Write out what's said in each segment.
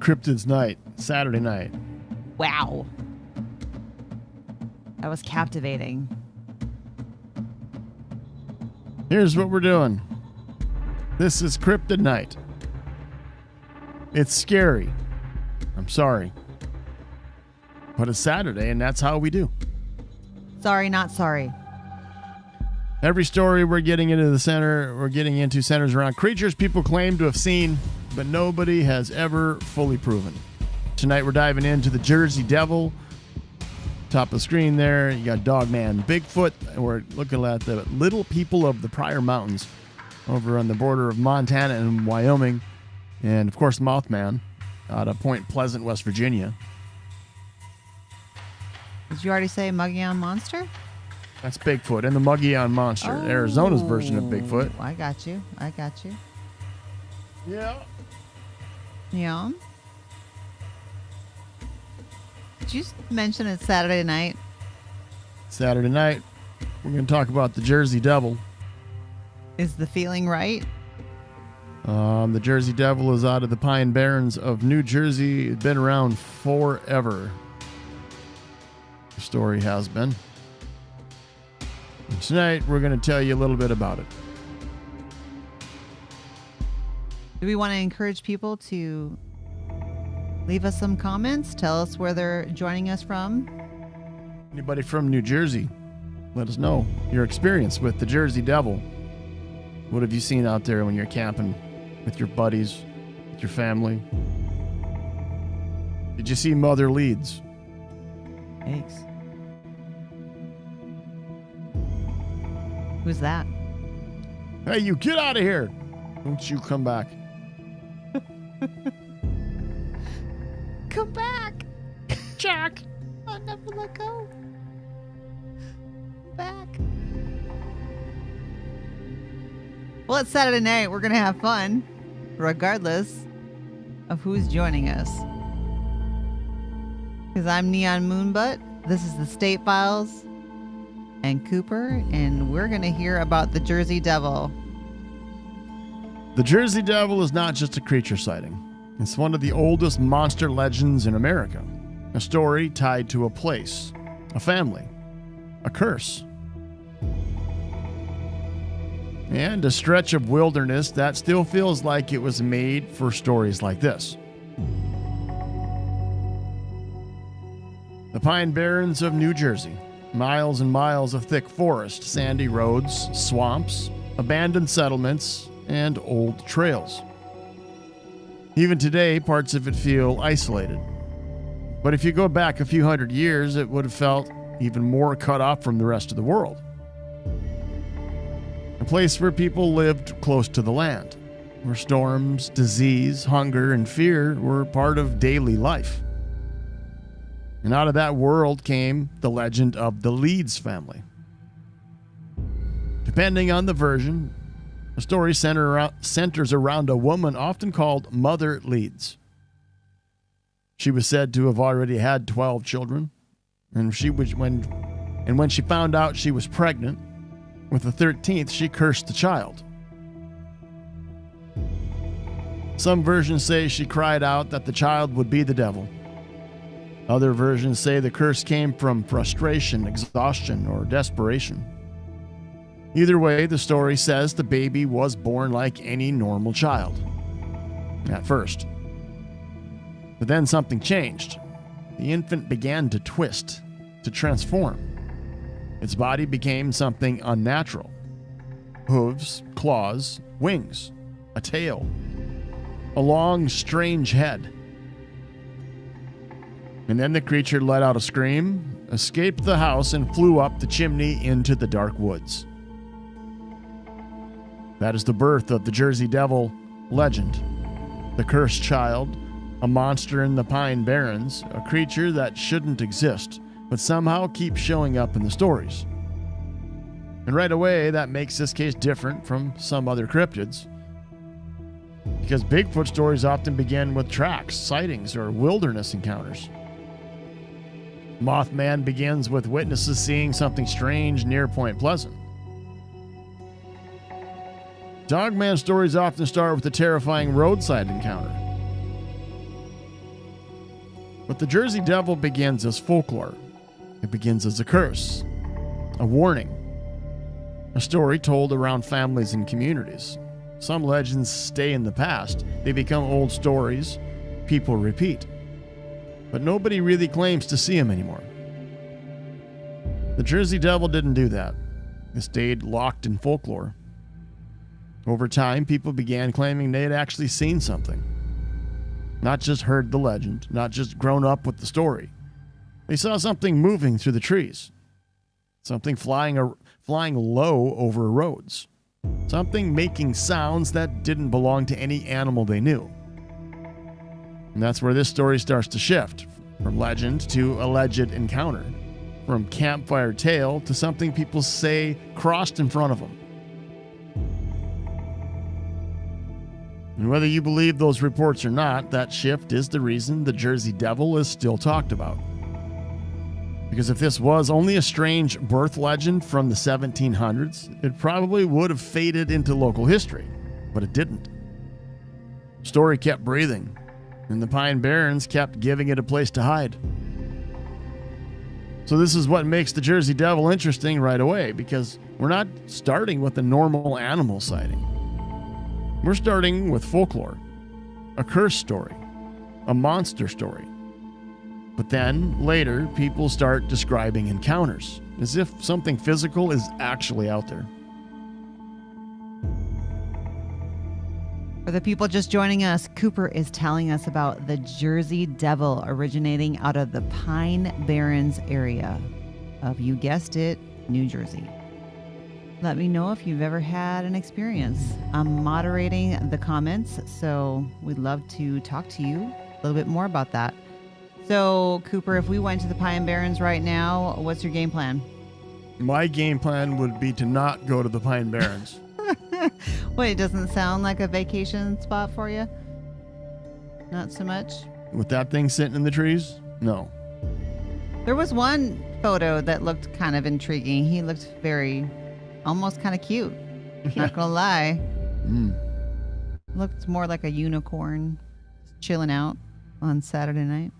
Cryptids night, Saturday night. Wow. That was captivating. Here's what we're doing. This is Cryptid night. It's scary. I'm sorry. But it's Saturday, and that's how we do. Sorry, not sorry. Every story we're getting into centers around creatures people claim to have seen, but nobody has ever fully proven. Tonight we're diving into the Jersey Devil. Top of the screen there, you got Dogman, Bigfoot. We're looking at the little people of the Pryor Mountains over on the border of Montana and Wyoming. And, of course, Mothman out of Point Pleasant, West Virginia. Did you already say Mogollon Monster? That's Bigfoot and the Mogollon Monster, Arizona's version of Bigfoot. I got you. Yeah. Yeah. Did you mention it's Saturday night? Saturday night, we're going to talk about the Jersey Devil. Is the feeling right? The Jersey Devil is out of the Pine Barrens of New Jersey. It's been around forever. The story has been. And tonight, we're going to tell you a little bit about it. Do we want to encourage people to leave us some comments? Tell us where they're joining us from. Anybody from New Jersey, let us know your experience with the Jersey Devil. What have you seen out there when you're camping with your buddies, with your family? Did you see Mother Leeds? Thanks. Who's that? Hey, you get out of here! Don't you come back. Come back! Jack! I'll never let go. Back. Well, it's Saturday night. We're going to have fun, regardless of who's joining us. Because I'm Neon Moonbutt. This is the State Files and Cooper, and we're going to hear about the Jersey Devil. The Jersey Devil is not just a creature sighting. It's one of the oldest monster legends in America. A story tied to a place, a family, a curse, and a stretch of wilderness that still feels like it was made for stories like this. The Pine Barrens of New Jersey. Miles and miles of thick forest, sandy roads, swamps, abandoned settlements, and old trails. Even today, parts of it feel isolated. But if you go back a few hundred years, it would have felt even more cut off from the rest of the world. A place where people lived close to the land, where storms, disease, hunger, and fear were part of daily life. And out of that world came the legend of the Leeds family. Depending on the version, the story centers around a woman often called Mother Leeds. She was said to have already had 12 children, and when she found out she was pregnant with the 13th, she cursed the child. Some versions say she cried out that the child would be the devil. Other versions say the curse came from frustration, exhaustion, or desperation. Either way, the story says the baby was born like any normal child. At first. But then something changed. The infant began to twist, to transform. Its body became something unnatural. Hooves, claws, wings, a tail, a long, strange head. And then the creature let out a scream, escaped the house, and flew up the chimney into the dark woods. That is the birth of the Jersey Devil legend. The cursed child, a monster in the Pine Barrens, a creature that shouldn't exist, but somehow keeps showing up in the stories. And right away, that makes this case different from some other cryptids. Because Bigfoot stories often begin with tracks, sightings, or wilderness encounters. Mothman begins with witnesses seeing something strange near Point Pleasant. Dogman stories often start with a terrifying roadside encounter. But the Jersey Devil begins as folklore. It begins as a curse, a warning, a story told around families and communities. Some legends stay in the past. They become old stories people repeat. But nobody really claims to see them anymore. The Jersey Devil didn't do that. It stayed locked in folklore. Over time, people began claiming they had actually seen something. Not just heard the legend, not just grown up with the story. They saw something moving through the trees. Something flying low over roads. Something making sounds that didn't belong to any animal they knew. And that's where this story starts to shift, from legend to alleged encounter. From campfire tale to something people say crossed in front of them. And whether you believe those reports or not, that shift is the reason the Jersey Devil is still talked about. Because if this was only a strange birth legend from the 1700s, it probably would have faded into local history, but it didn't. The story kept breathing, and the Pine Barrens kept giving it a place to hide. So this is what makes the Jersey Devil interesting right away, because we're not starting with a normal animal sighting. We're starting with folklore, a curse story, a monster story. But then, later, people start describing encounters, as if something physical is actually out there. For the people just joining us, Cooper is telling us about the Jersey Devil originating out of the Pine Barrens area of, you guessed it, New Jersey. Let me know if you've ever had an experience. I'm moderating the comments, so we'd love to talk to you a little bit more about that. So, Cooper, if we went to the Pine Barrens right now, what's your game plan? My game plan would be to not go to the Pine Barrens. Wait, it doesn't sound like a vacation spot for you? Not so much? With that thing sitting in the trees? No. There was one photo that looked kind of intriguing. He looked almost kind of cute. Not gonna lie. Looked more like a unicorn just chilling out on Saturday night.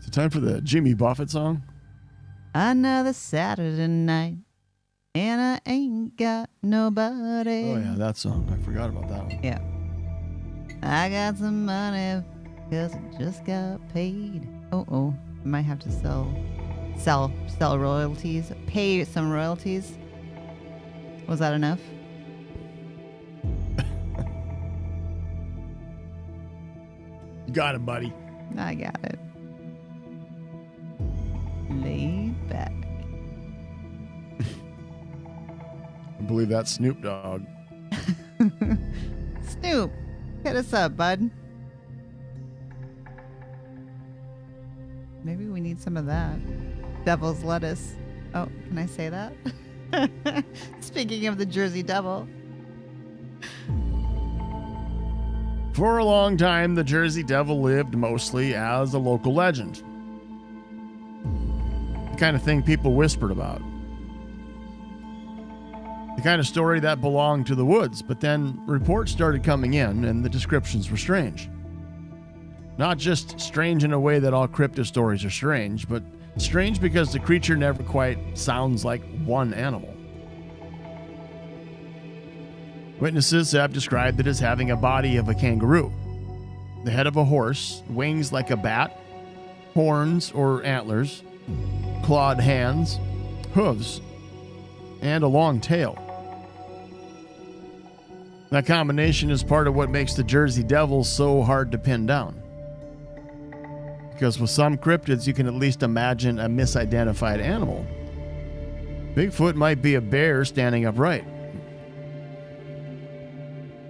Is it time for the Jimmy Buffett song? Another Saturday night, and I ain't got nobody. Oh yeah, that song. I forgot about that one. Yeah. I got some money because I just got paid. I might have to sell royalties, pay some royalties. Was that enough? You got it, buddy. I got it. Laid back. I believe that's Snoop Dogg. Snoop, hit us up, bud. Maybe we need some of that. Devil's lettuce. Oh, can I say that? Speaking of the Jersey Devil. For a long time, the Jersey Devil lived mostly as a local legend. The kind of thing people whispered about. The kind of story that belonged to the woods, but then reports started coming in and the descriptions were strange. Not just strange in a way that all cryptid stories are strange, but strange because the creature never quite sounds like one animal. Witnesses have described it as having a body of a kangaroo, the head of a horse, wings like a bat, horns or antlers, clawed hands, hooves, and a long tail. That combination is part of what makes the Jersey Devil so hard to pin down. Because with some cryptids, you can at least imagine a misidentified animal. Bigfoot might be a bear standing upright.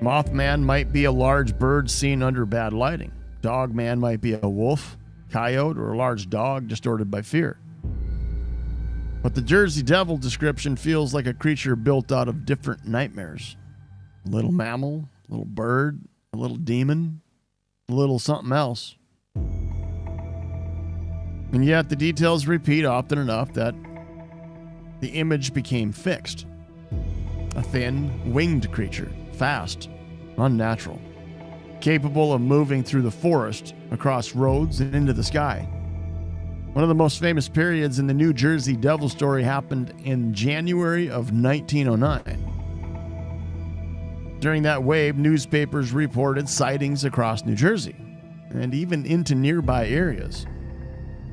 Mothman might be a large bird seen under bad lighting. Dogman might be a wolf, coyote, or a large dog distorted by fear. But the Jersey Devil description feels like a creature built out of different nightmares. A little mammal, a little bird, a little demon, a little something else. And yet the details repeat often enough that the image became fixed. A thin, winged creature, fast, unnatural. capable of moving through the forest, across roads, and into the sky. One of the most famous periods in the New Jersey Devil story happened in January of 1909. During that wave, newspapers reported sightings across New Jersey and even into nearby areas.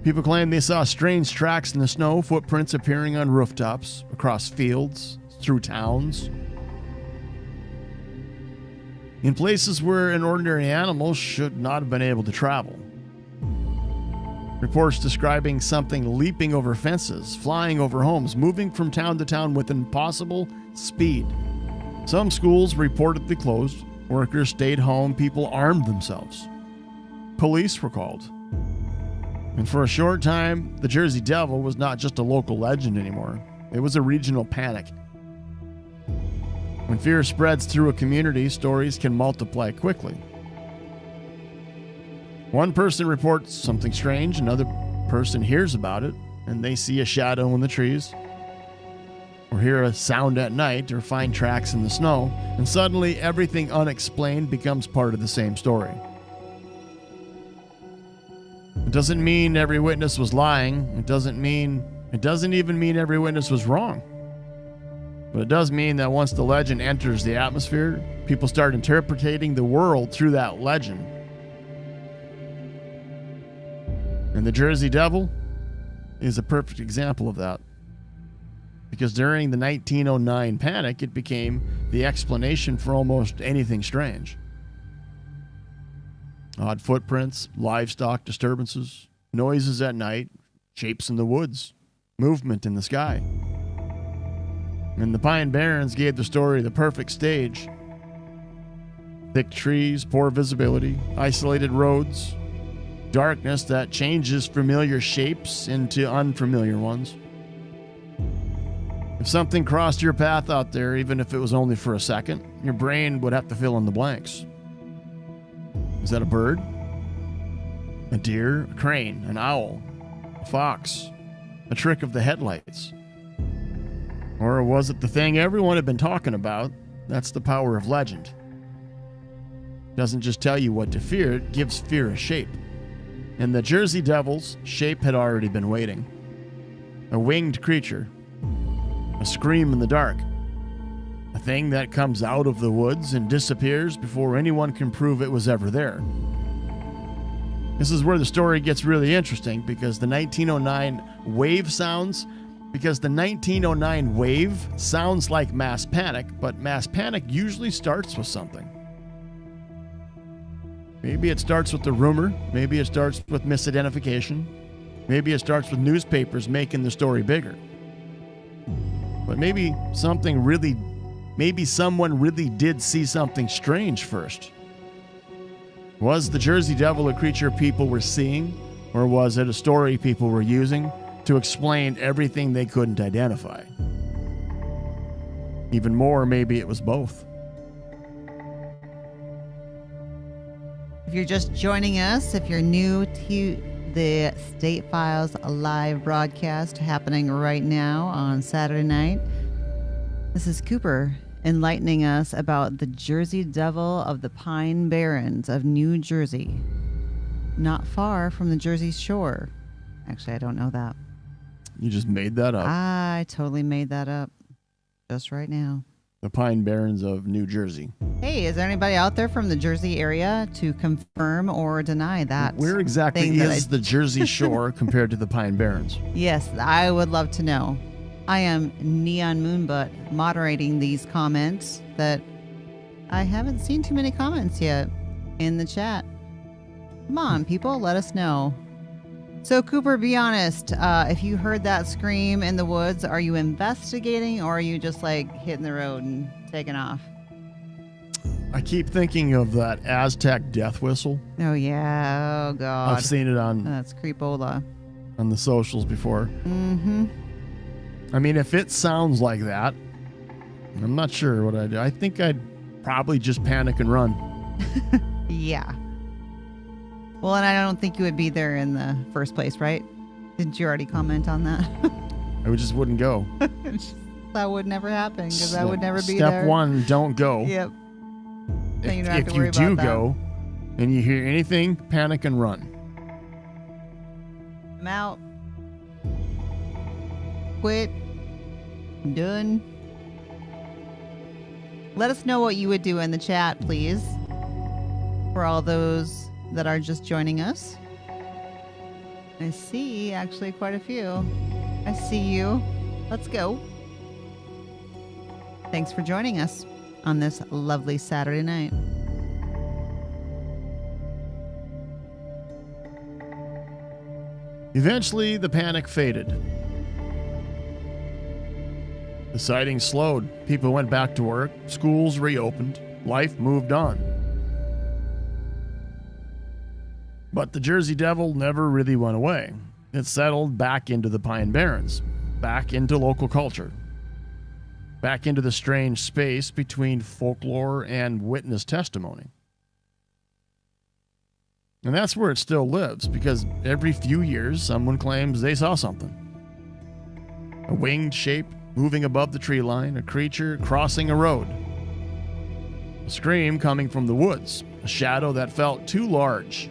People claimed they saw strange tracks in the snow, footprints appearing on rooftops, across fields, through towns, in places where an ordinary animal should not have been able to travel. Reports describing something leaping over fences, flying over homes, moving from town to town with impossible speed. Some schools reportedly closed, workers stayed home, people armed themselves. Police were called. And for a short time, the Jersey Devil was not just a local legend anymore. It was a regional panic. When fear spreads through a community, stories can multiply quickly. One person reports something strange, another person hears about it, and they see a shadow in the trees, or hear a sound at night, or find tracks in the snow, and suddenly everything unexplained becomes part of the same story. It doesn't mean every witness was lying. It doesn't even mean every witness was wrong. But it does mean that once the legend enters the atmosphere, people start interpreting the world through that legend. And the Jersey Devil is a perfect example of that. Because during the 1909 panic, it became the explanation for almost anything strange. Odd footprints, livestock disturbances, noises at night, shapes in the woods, movement in the sky. And the Pine Barrens gave the story the perfect stage. Thick trees, poor visibility, isolated roads, darkness that changes familiar shapes into unfamiliar ones. If something crossed your path out there, even if it was only for a second, your brain would have to fill in the blanks. Is that a bird? A deer? A crane? An owl? A fox? A trick of the headlights? Or was it the thing everyone had been talking about? That's the power of legend. It doesn't just tell you what to fear, it gives fear a shape. And the Jersey Devil's shape had already been waiting. A winged creature. A scream in the dark. A thing that comes out of the woods and disappears before anyone can prove it was ever there. This is where the story gets really interesting because the 1909 wave sounds like mass panic, but mass panic usually starts with something. Maybe it starts with a rumor. Maybe it starts with misidentification. Maybe it starts with newspapers making the story bigger. But maybe someone really did see something strange first. Was the Jersey Devil a creature people were seeing, or was it a story people were using to explain everything they couldn't identify? Even more, maybe it was both. If you're just joining us, if you're new to the State Files live broadcast happening right now on Saturday night, this is Cooper enlightening us about the Jersey Devil of the Pine Barrens of New Jersey, not far from the Jersey Shore. Actually, I don't know that. You just made that up. I totally made that up just right now. The Pine Barrens of New Jersey. Hey, is there anybody out there from the Jersey area to confirm or deny that? Where exactly is the Jersey Shore compared to the Pine Barrens? Yes, I would love to know. I am Neon Moonbutt moderating these comments that I haven't seen too many comments yet in the chat. Come on, people, let us know. So, Cooper, be honest. If you heard that scream in the woods, are you investigating or are you just like hitting the road and taking off? I keep thinking of that Aztec death whistle. Oh, yeah. Oh, God. I've seen it on... That's creepola. On the socials before. Mm-hmm. I mean, if it sounds like that, I'm not sure what I'd do. I think I'd probably just panic and run. Yeah. Well, and I don't think you would be there in the first place, right? Didn't you already comment on that? I just wouldn't go. That would never happen because I would never be there. there. Step one, don't go. Yep. If you do go, and you hear anything, panic and run. I'm out. Quit. I'm done. Let us know what you would do in the chat, please. For all those that are just joining us. I see actually quite a few. I see you. Let's go. Thanks for joining us on this lovely Saturday night. Eventually, the panic faded. The sightings slowed. People went back to work. Schools reopened. Life moved on. But the Jersey Devil never really went away. It settled back into the Pine Barrens, back into local culture, back into the strange space between folklore and witness testimony. And that's where it still lives, because every few years someone claims they saw something. A winged shape moving above the tree line, a creature crossing a road. A scream coming from the woods, a shadow that felt too large,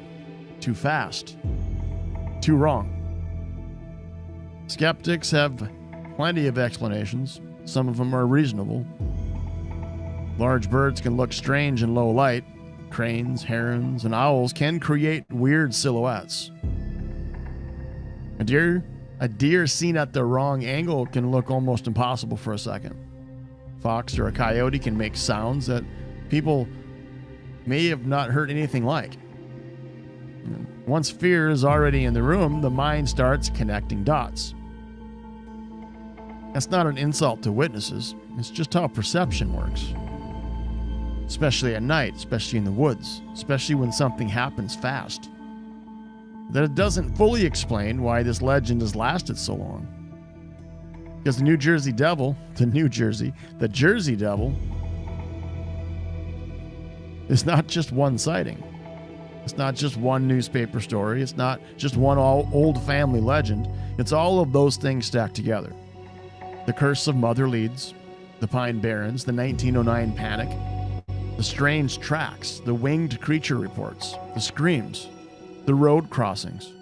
too fast, too wrong. Skeptics have plenty of explanations. Some of them are reasonable. Large birds can look strange in low light. Cranes, herons, and owls can create weird silhouettes. A deer seen at the wrong angle can look almost impossible for a second. Fox or a coyote can make sounds that people may have not heard anything like. Once fear is already in the room, the mind starts connecting dots. That's not an insult to witnesses. It's just how perception works. Especially at night, especially in the woods, especially when something happens fast. That it doesn't fully explain why this legend has lasted so long. Because the Jersey Devil is not just one sighting. It's not just one newspaper story. It's not just one old family legend. It's all of those things stacked together. The curse of Mother Leeds, the Pine Barrens, the 1909 panic, the strange tracks, the winged creature reports, the screams, the road crossings.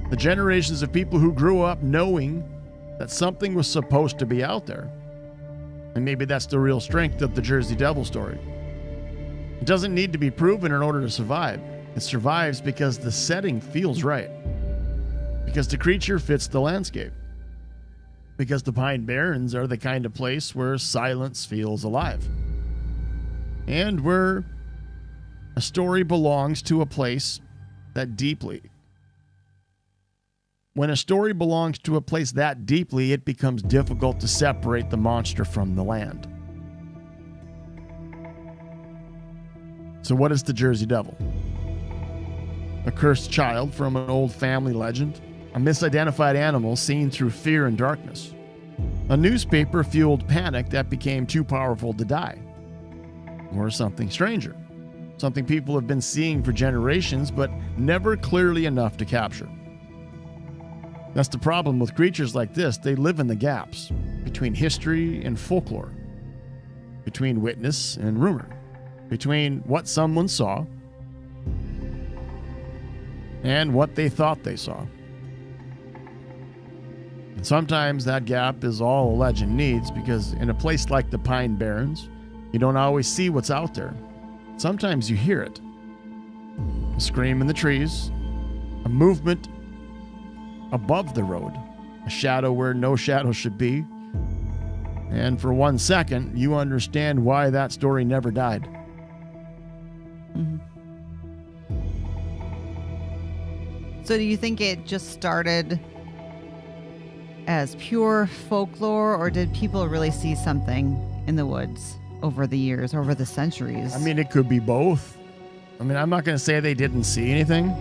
The generations of people who grew up knowing that something was supposed to be out there. And maybe that's the real strength of the Jersey Devil story. It doesn't need to be proven in order to survive. It survives because the setting feels right. Because the creature fits the landscape. Because the Pine Barrens are the kind of place where silence feels alive. And where a story belongs to a place that deeply. When a story belongs to a place that deeply, it becomes difficult to separate the monster from the land. So what is the Jersey Devil? A cursed child from an old family legend? A misidentified animal seen through fear and darkness? A newspaper-fueled panic that became too powerful to die? Or something stranger? Something people have been seeing for generations, but never clearly enough to capture. That's the problem with creatures like this. They live in the gaps between history and folklore, between witness and rumor, between what someone saw and what they thought they saw. And sometimes that gap is all a legend needs, because in a place like the Pine Barrens, you don't always see what's out there. Sometimes you hear it. A scream in the trees, a movement above the road, a shadow where no shadow should be. And for 1 second, you understand why that story never died. Mm-hmm. So do you think it just started as pure folklore, or did people really see something in the woods over the years, over the centuries? I mean, it could be both. I mean, I'm not going to say they didn't see anything.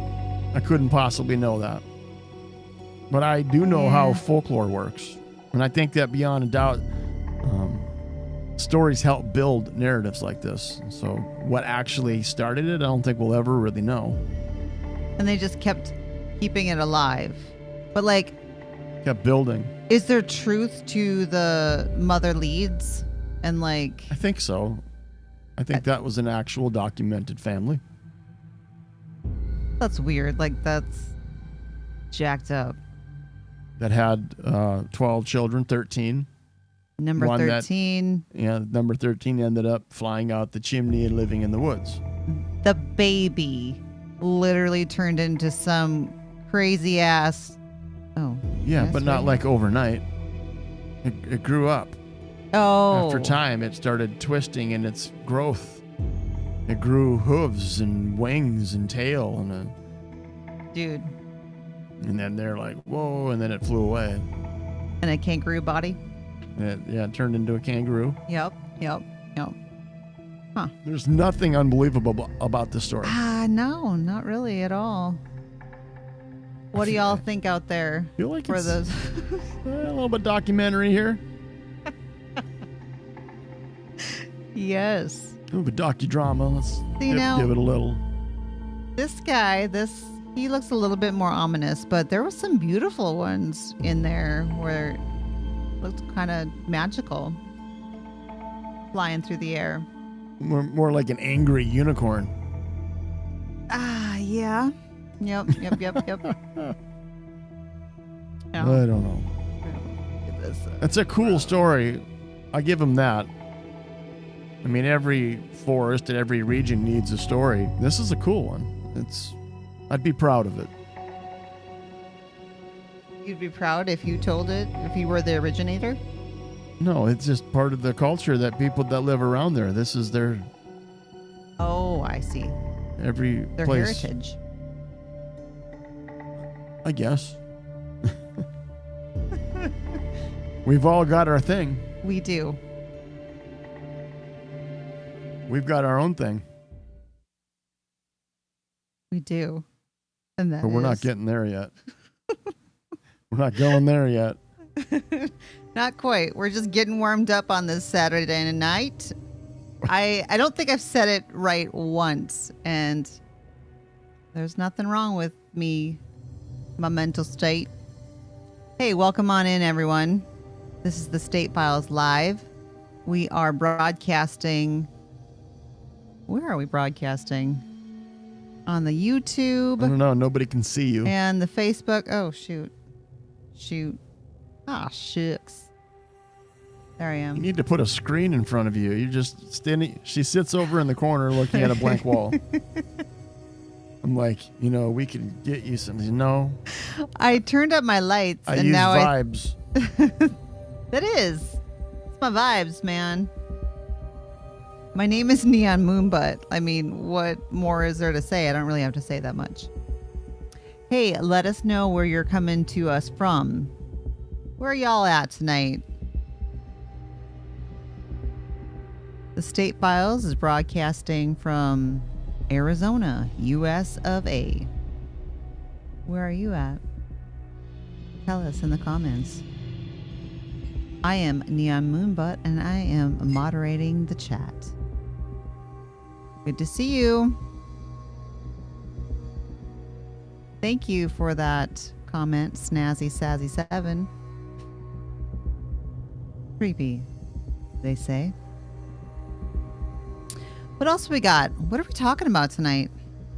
I couldn't possibly know that. But I do know how folklore works. And I think that beyond a doubt, stories help build narratives like this. So what actually started it, I don't think we'll ever really know. And they just kept keeping it alive. But kept building. Is there truth to the Mother Leeds? And I think so. I think that was an actual documented family. That's weird. Like, that's jacked up. that had 12 children, 13. Number 13. Number 13 ended up flying out the chimney and living in the woods. The baby literally turned into some crazy ass. Oh. Yeah, but not like overnight. It grew up. Oh. After time, it started twisting in its growth. It grew hooves and wings and tail Dude. And then they're like, whoa, and then it flew away. And a kangaroo body? It turned into a kangaroo. Yep. Huh. There's nothing unbelievable about this story. No, not really at all. What do y'all think out there? I feel like for it's those? a little bit documentary here. Yes. A little bit docudrama. Let's give it a little. This guy, he looks a little bit more ominous, but there were some beautiful ones in there where it looked kind of magical, flying through the air. More like an angry unicorn. Yeah. Yep. Yeah. I don't know. It's a cool story. I give him that. I mean, every forest and every region needs a story. This is a cool one. I'd be proud of it. You'd be proud if you told it, if you were the originator? No, it's just part of the culture that people that live around there. This is their... Oh, I see. Their place. Heritage. I guess. We've all got our thing. We do. We've got our own thing. We do. And but we're not getting there yet. We're not going there yet. Not quite. We're just getting warmed up on this Saturday night. I don't think I've said it right once, and there's nothing wrong with me, my mental state. Hey, welcome on in, everyone. This is the State Files Live. We are broadcasting. Where are we broadcasting? On the YouTube. I don't know. Nobody can see you. And the Facebook. Oh, shoot. Ah, shucks. There I am. You need to put a screen in front of you. You're just standing. She sits over in the corner looking at a blank wall. I'm like, we can get you something. No. I turned up my lights. I and use now vibes. That is. It's my vibes, man. My name is Neon Moonbutt. I mean, what more is there to say? I don't really have to say that much. Hey, let us know where you're coming to us from. Where are y'all at tonight? The State Files is broadcasting from Arizona, US of A. Where are you at? Tell us in the comments. I am Neon Moonbutt, and I am moderating the chat. Good to see you. Thank you for that comment, Snazzy Sazzy 7. Creepy, they say. What else we got? What are we talking about tonight?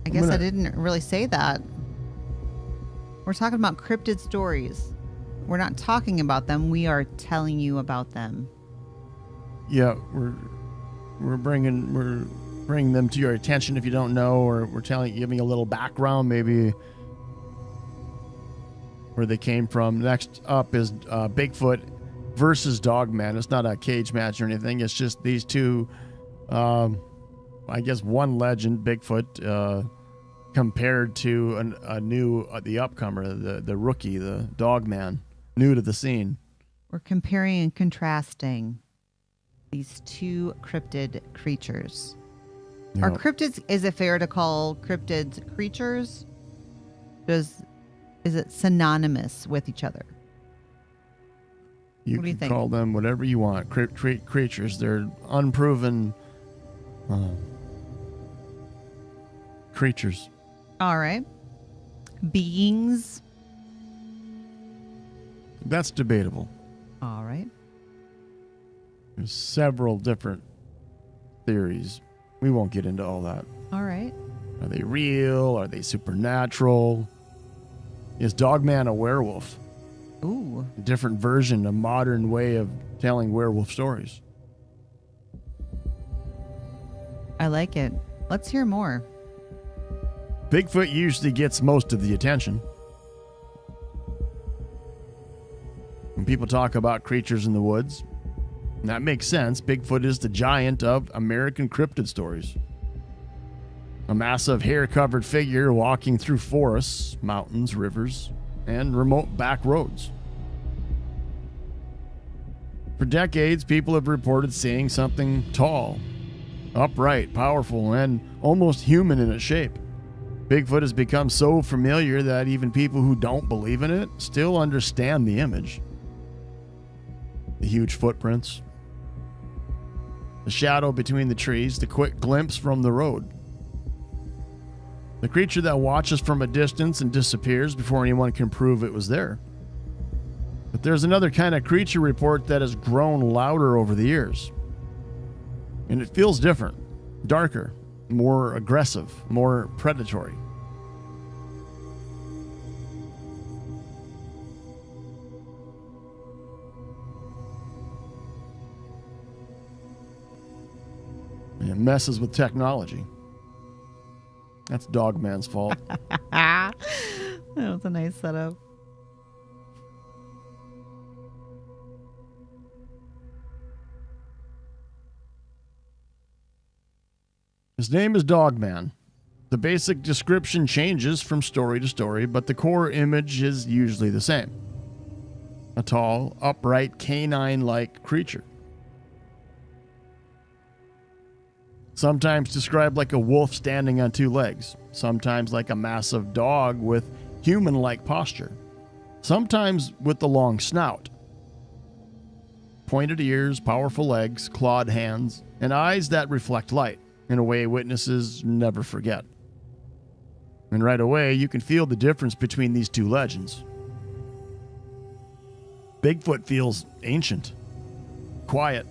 I guess I didn't really say that. We're talking about cryptid stories. We're not talking about them. We are telling you about them. Yeah, we're bringing them to your attention if you don't know, or we're giving a little background, maybe where they came from. Next up is Bigfoot versus Dogman. It's not a cage match or anything. It's just these two. I guess one legend, Bigfoot, compared to the upcomer, the rookie, the Dogman, new to the scene. We're comparing and contrasting these two cryptid creatures. Yep. Are cryptids, is it fair to call cryptids creatures? Is it synonymous with each other? You can call them whatever you want. Creatures. They're unproven creatures. All right. Beings. That's debatable. All right. There's several different theories. We won't get into all that. All right. Are they real? Are they supernatural? Is Dogman a werewolf? Ooh. A different version, a modern way of telling werewolf stories. I like it. Let's hear more. Bigfoot usually gets most of the attention. When people talk about creatures in the woods, that makes sense. Bigfoot is the giant of American cryptid stories. A massive hair-covered figure walking through forests, mountains, rivers, and remote back roads. For decades, people have reported seeing something tall, upright, powerful, and almost human in its shape. Bigfoot has become so familiar that even people who don't believe in it still understand the image. The huge footprints, the shadow between the trees, the quick glimpse from the road. The creature that watches from a distance and disappears before anyone can prove it was there. But there's another kind of creature report that has grown louder over the years. And it feels different, darker, more aggressive, more predatory. It messes with technology. That's Dogman's fault. That was a nice setup. His name is Dogman. The basic description changes from story to story, but the core image is usually the same. A tall, upright, canine-like creature. Sometimes described like a wolf standing on two legs, sometimes like a massive dog with human-like posture, sometimes with the long snout. Pointed ears, powerful legs, clawed hands, and eyes that reflect light in a way witnesses never forget. And right away, you can feel the difference between these two legends. Bigfoot feels ancient, quiet,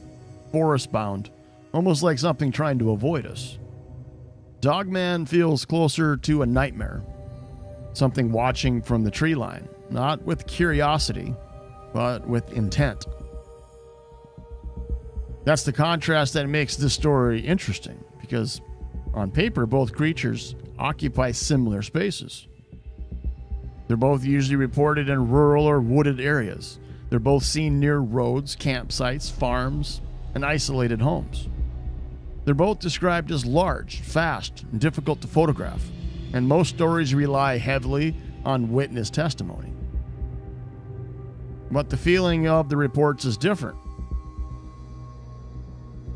forest-bound, almost like something trying to avoid us. Dogman feels closer to a nightmare, something watching from the tree line, not with curiosity, but with intent. That's the contrast that makes this story interesting, because on paper, both creatures occupy similar spaces. They're both usually reported in rural or wooded areas. They're both seen near roads, campsites, farms, and isolated homes. They're both described as large, fast, and difficult to photograph, and most stories rely heavily on witness testimony. But the feeling of the reports is different.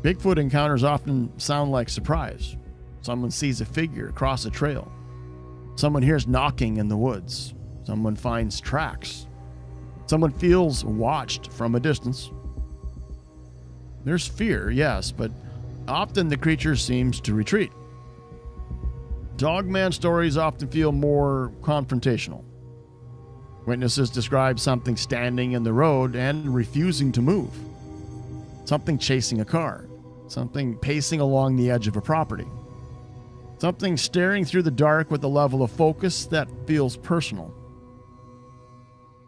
Bigfoot encounters often sound like surprise. Someone sees a figure across a trail. Someone hears knocking in the woods. Someone finds tracks. Someone feels watched from a distance. There's fear, yes, but often the creature seems to retreat. Dogman stories often feel more confrontational. Witnesses describe something standing in the road and refusing to move. Something chasing a car. Something pacing along the edge of a property. Something staring through the dark with a level of focus that feels personal.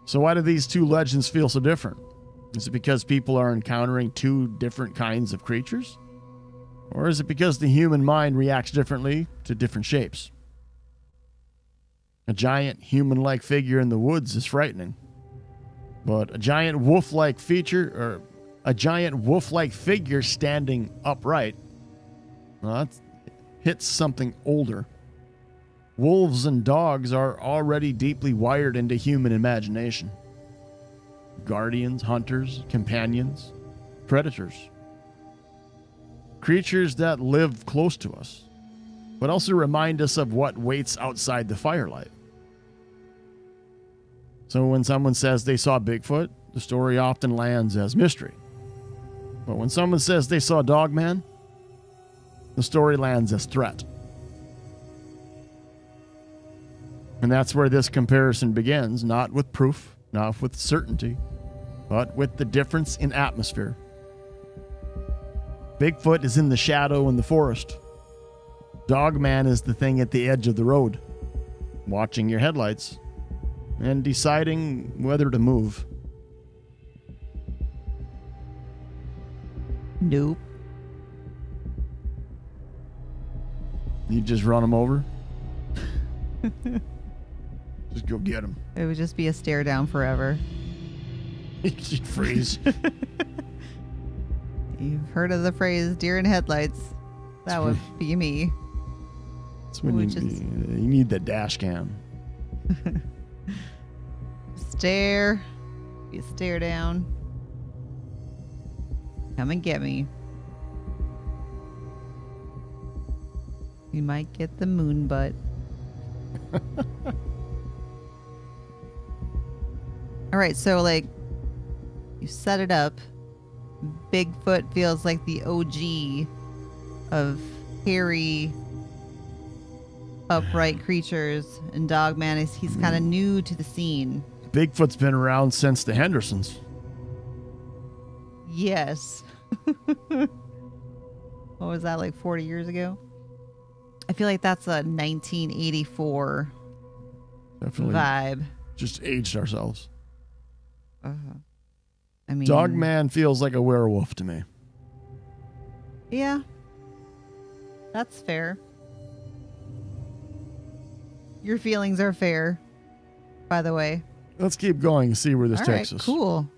So why do these two legends feel so different? Is it because people are encountering two different kinds of creatures? Or is it because the human mind reacts differently to different shapes? A giant human-like figure in the woods is frightening. But a giant wolf-like figure standing upright, well, that hits something older. Wolves and dogs are already deeply wired into human imagination. Guardians, hunters, companions, predators. Creatures that live close to us, but also remind us of what waits outside the firelight. So when someone says they saw Bigfoot, the story often lands as mystery. But when someone says they saw Dogman, the story lands as threat. And that's where this comparison begins, not with proof, not with certainty, but with the difference in atmosphere. Bigfoot is in the shadow in the forest. Dogman is the thing at the edge of the road, watching your headlights and deciding whether to move. Nope. You just run him over? Just go get him. It would just be a stare down forever. You'd freeze. You've heard of the phrase deer in headlights. That would be me. That's when you need the dash cam. Stare. Be a stare down. Come and get me. You might get the moon butt. All right, so like you set it up. Bigfoot feels like the OG of hairy, upright creatures, and Dogman he's kind of new to the scene. Bigfoot's been around since the Hendersons. Yes. What was that, like 40 years ago? I feel like that's a 1984 Definitely vibe. Just aged ourselves. I mean, Dogman feels like a werewolf to me. Yeah, that's fair. Your feelings are fair, by the way. Let's keep going and see where this takes us. Cool.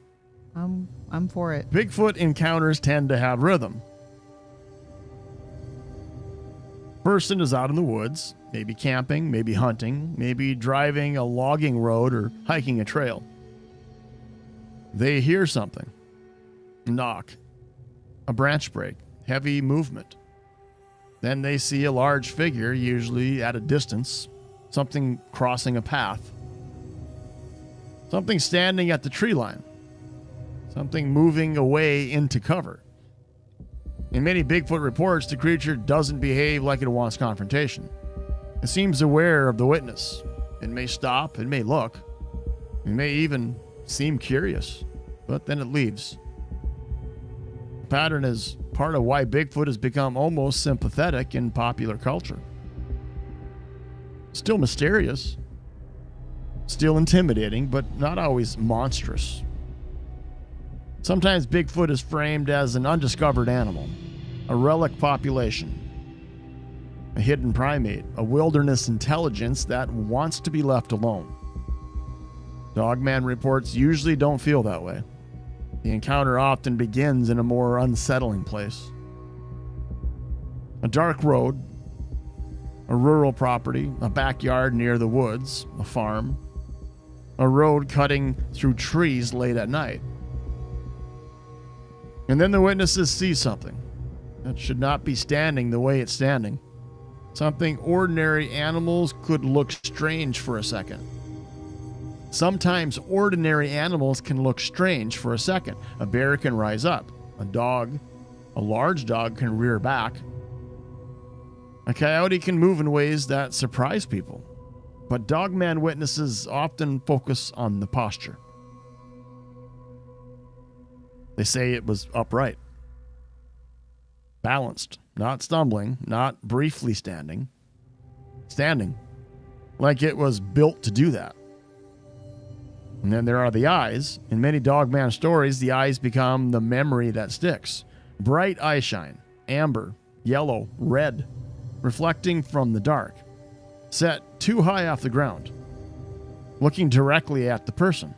I'm for it. Bigfoot encounters tend to have rhythm. Person is out in the woods, maybe camping, maybe hunting, maybe driving a logging road or hiking a trail. They hear something. Knock. A branch break. Heavy movement. Then they see a large figure, usually at a distance. Something crossing a path. Something standing at the tree line. Something moving away into cover. In many Bigfoot reports, the creature doesn't behave like it wants confrontation. It seems aware of the witness. It may stop, it may look. It may even seem curious, but then it leaves. The pattern is part of why Bigfoot has become almost sympathetic in popular culture. Still mysterious. Still intimidating, but not always monstrous. Sometimes Bigfoot is framed as an undiscovered animal, a relic population, a hidden primate, a wilderness intelligence that wants to be left alone. Dogman reports usually don't feel that way. The encounter often begins in a more unsettling place. A dark road, a rural property, a backyard near the woods, a farm, a road cutting through trees late at night. And then the witnesses see something that should not be standing the way it's standing. Something ordinary animals could look strange for a second. Sometimes ordinary animals can look strange for a second. A bear can rise up. A large dog can rear back. A coyote can move in ways that surprise people. But Dogman witnesses often focus on the posture. They say it was upright, balanced, not stumbling, not briefly standing, like it was built to do that. And then there are the eyes. In many Dogman stories, the eyes become the memory that sticks. Bright eye shine, amber, yellow, red, reflecting from the dark, set too high off the ground, looking directly at the person.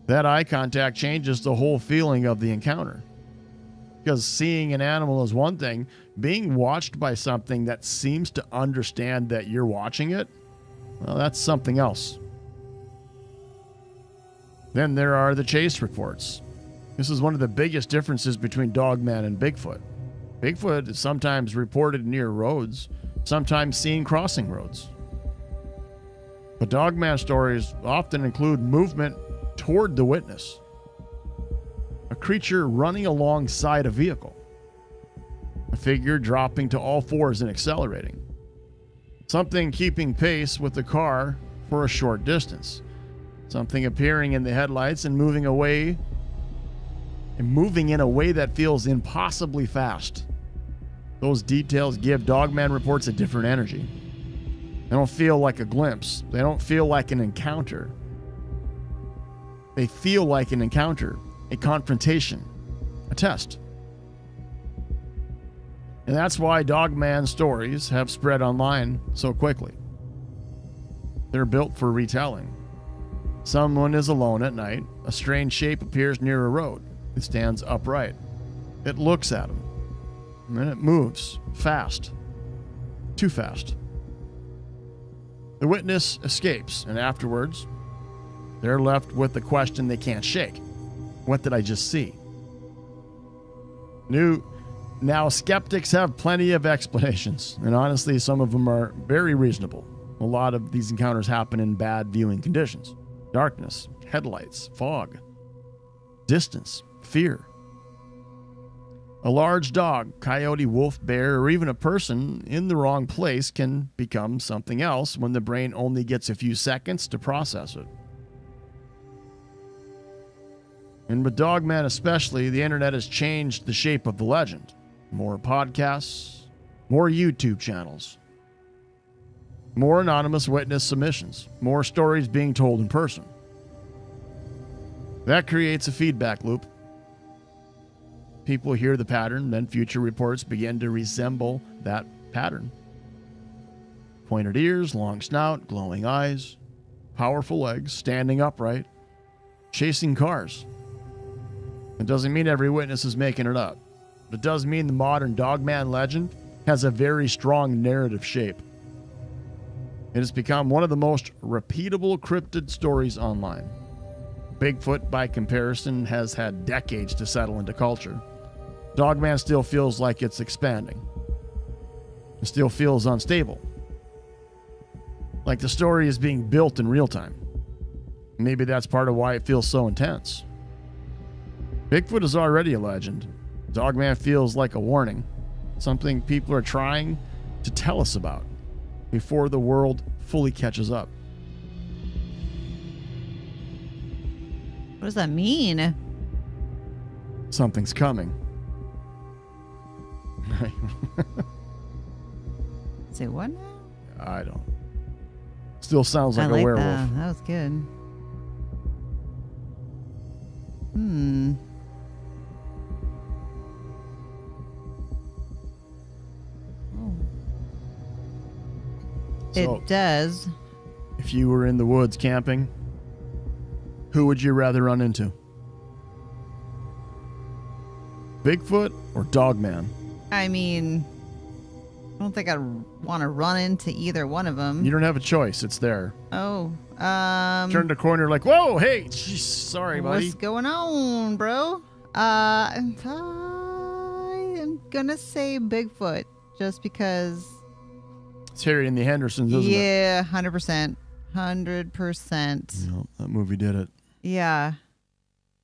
That eye contact changes the whole feeling of the encounter. Because seeing an animal is one thing, being watched by something that seems to understand that you're watching it, well, that's something else. Then there are the chase reports. This is one of the biggest differences between Dogman and Bigfoot. Bigfoot is sometimes reported near roads, sometimes seen crossing roads. But Dogman stories often include movement toward the witness. A creature running alongside a vehicle. A figure dropping to all fours and accelerating. Something keeping pace with the car for a short distance. Something appearing in the headlights and moving in a way that feels impossibly fast. Those details give Dogman reports a different energy. They don't feel like a glimpse. They don't feel like an encounter. They feel like an encounter, a confrontation, a test. And that's why Dogman stories have spread online so quickly. They're built for retelling. Someone is alone at night. A strange shape appears near a road. It stands upright. It looks at him. And then it moves fast. Too fast. The witness escapes, and afterwards, they're left with the question they can't shake. What did I just see? Now, skeptics have plenty of explanations, and honestly, some of them are very reasonable. A lot of these encounters happen in bad viewing conditions. Darkness, headlights, fog, distance, fear. A large dog, coyote, wolf, bear, or even a person in the wrong place can become something else when the brain only gets a few seconds to process it. And with Dogman especially, the internet has changed the shape of the legend. More podcasts, more YouTube channels, more anonymous witness submissions, more stories being told in person. That creates a feedback loop. People hear the pattern, then future reports begin to resemble that pattern. Pointed ears, long snout, glowing eyes, powerful legs, standing upright, chasing cars. It doesn't mean every witness is making it up. But it does mean the modern Dogman legend has a very strong narrative shape. It has become one of the most repeatable cryptid stories online. Bigfoot, by comparison, has had decades to settle into culture. Dogman still feels like it's expanding. It still feels unstable. Like the story is being built in real time. Maybe that's part of why it feels so intense. Bigfoot is already a legend. Dogman feels like a warning. Something people are trying to tell us about before the world fully catches up. What does that mean? Something's coming. Say what now? I don't. Still sounds like I a werewolf. That was good. So, it does. If you were in the woods camping, who would you rather run into? Bigfoot or Dogman? I mean, I don't think I'd want to run into either one of them. You don't have a choice. It's there. Oh, Turn the corner like, whoa, hey, geez, sorry, buddy. what's going on, bro? I am gonna say Bigfoot just because. It's Harry and the Hendersons, isn't it? Yeah, 100%. 100%. Yeah, that movie did it. Yeah.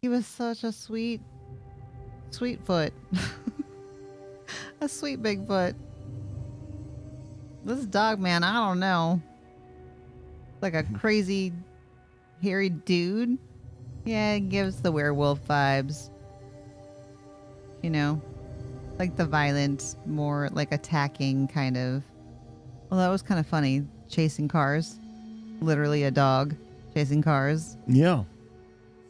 He was such a sweet foot. A sweet Bigfoot. This Dogman, I don't know. Like a crazy, hairy dude. Yeah, it gives the werewolf vibes. You know? Like the violent, more like attacking kind of. Well, that was kind of funny. Chasing cars. Literally a dog chasing cars. Yeah.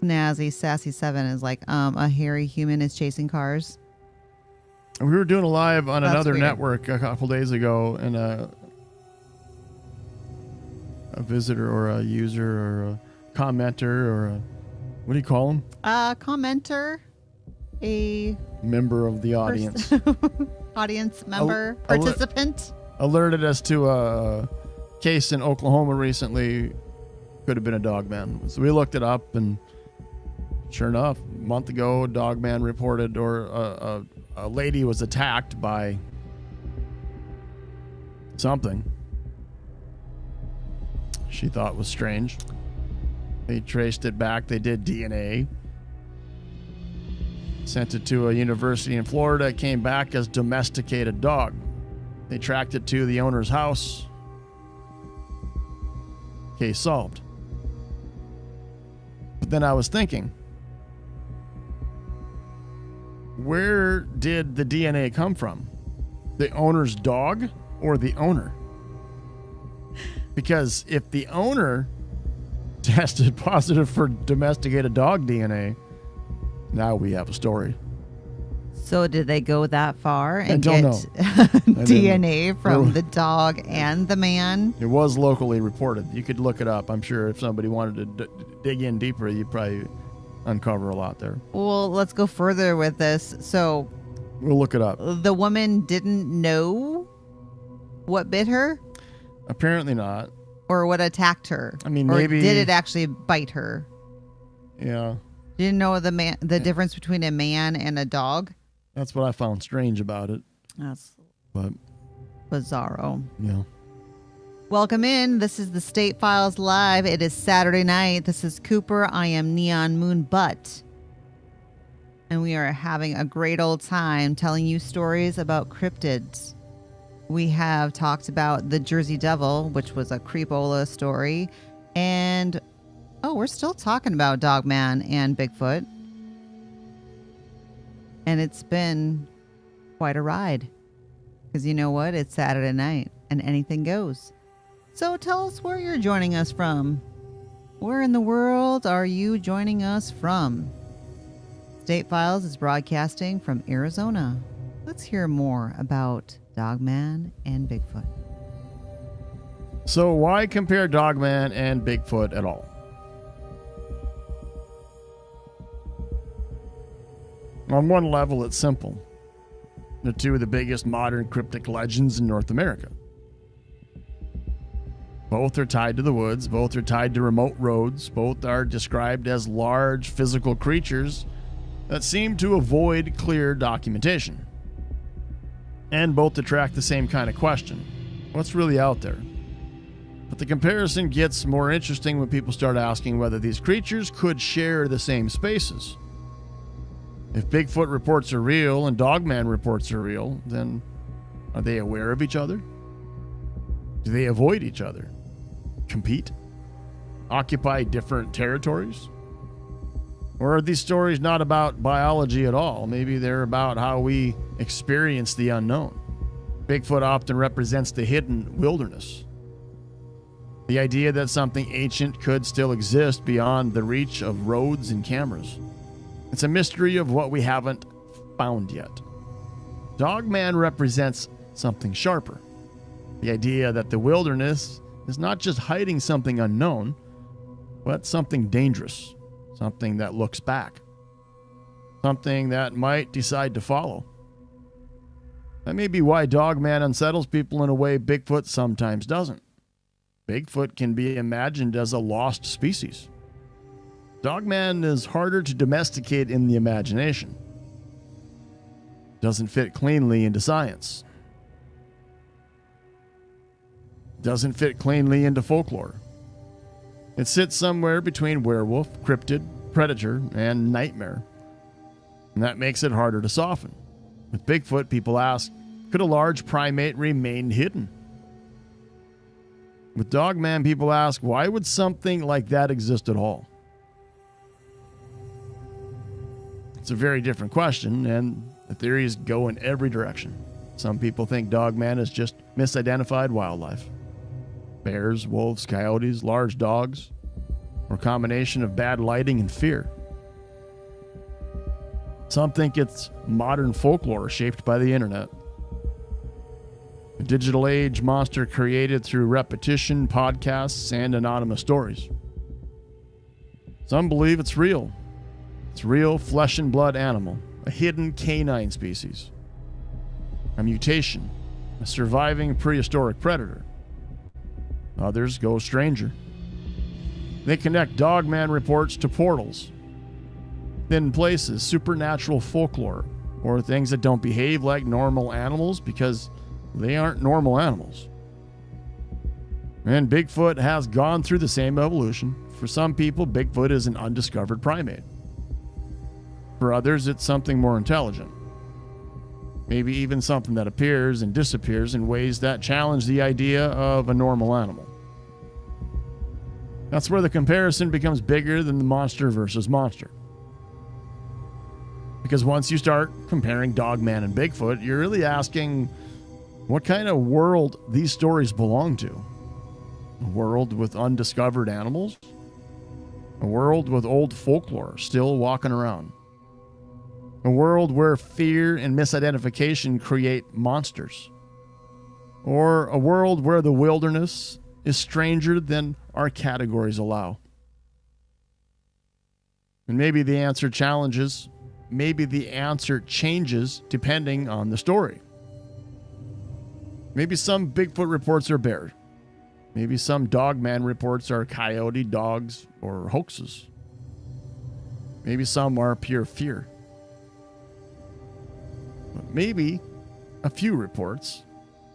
Snazzy Sassy 7 is like, a hairy human is chasing cars. We were doing a live on another weird. network a couple days ago, and a visitor or a user or a commenter or a, what do you call them? Commenter, a member of the audience. audience member, participant. Alerted us to a case in Oklahoma recently. Could have been a Dogman. So we looked it up, and sure enough, a month ago, a Dogman reported, or a lady was attacked by something she thought was strange. They traced it back. They did DNA. Sent it to a university in Florida. It came back as domesticated dog. They tracked it to the owner's house. Case solved. But then I was thinking, where did the DNA come from? The owner's dog or the owner? Because if the owner tested positive for domesticated dog DNA, now we have a story. So did they go that far and I don't get know. DNA from the dog and the man? It was locally reported. You could look it up. I'm sure if somebody wanted to dig in deeper, you'd probably uncover a lot there. Well, let's go further with this. So We'll look it up. the woman didn't know what bit her Apparently not. or what attacked her. I mean, or maybe- did it actually bite her? Yeah. Didn't know the difference between a man and a dog. That's what I found strange about it. That's But, bizarro. yeah. Welcome in. This is the State Files Live. It is Saturday night. This is Cooper. I am Neon Moon Butt. And we are having a great old time telling you stories about cryptids. We have talked about the Jersey Devil, which was a creepola story. And, we're still talking about Dogman and Bigfoot. And it's been quite a ride. Because you know what? It's Saturday night and anything goes. So tell us where you're joining us from. Where in the world are you joining us from? State Files is broadcasting from Arizona. Let's hear more about Dogman and Bigfoot. So why compare Dogman and Bigfoot at all? On one level, it's simple. They're two of the biggest modern cryptic legends in North America. Both are tied to the woods. Both are tied to remote roads. Both are described as large physical creatures that seem to avoid clear documentation. And both attract the same kind of question. What's really out there? But the comparison gets more interesting when people start asking whether these creatures could share the same spaces. If Bigfoot reports are real and Dogman reports are real, then are they aware of each other? Do they avoid each other? Compete? Occupy different territories? Or are these stories not about biology at all? Maybe they're about how we experience the unknown. Bigfoot often represents the hidden wilderness. The idea that something ancient could still exist beyond the reach of roads and cameras. It's a mystery of what we haven't found yet. Dogman represents something sharper. The idea that the wilderness is not just hiding something unknown, but something dangerous, something that looks back, something that might decide to follow. That may be why Dogman unsettles people in a way Bigfoot sometimes doesn't. Bigfoot can be imagined as a lost species. Dogman is harder to domesticate in the imagination. Doesn't fit cleanly into science. Doesn't fit cleanly into folklore. It sits somewhere between werewolf, cryptid, predator, and nightmare. And that makes it harder to soften. With Bigfoot, people ask, could a large primate remain hidden? With Dogman, people ask, why would something like that exist at all? It's a very different question, and the theories go in every direction. Some people think Dogman is just misidentified wildlife. Bears, wolves, coyotes, large dogs, or a combination of bad lighting and fear. Some think it's modern folklore shaped by the internet. A digital age monster created through repetition, podcasts, and anonymous stories. Some believe it's real. It's a real flesh and blood animal, a hidden canine species, a mutation, a surviving prehistoric predator. Others go stranger. They connect Dogman reports to portals, hidden places, supernatural folklore, or things that don't behave like normal animals because they aren't normal animals. And Bigfoot has gone through the same evolution. For some people, Bigfoot is an undiscovered primate. For others, it's something more intelligent. Maybe even something that appears and disappears in ways that challenge the idea of a normal animal. That's where the comparison becomes bigger than the monster versus monster. Because once you start comparing Dogman and Bigfoot, you're really asking, what kind of world these stories belong to. A world with undiscovered animals? A world with old folklore still walking around? A world where fear and misidentification create monsters? Or a world where the wilderness is stranger than our categories allow? And maybe the answer challenges, maybe the answer changes depending on the story. Maybe some Bigfoot reports are bears. Maybe some Dogman reports are coyote, dogs, or hoaxes. Maybe some are pure fear. But maybe a few reports,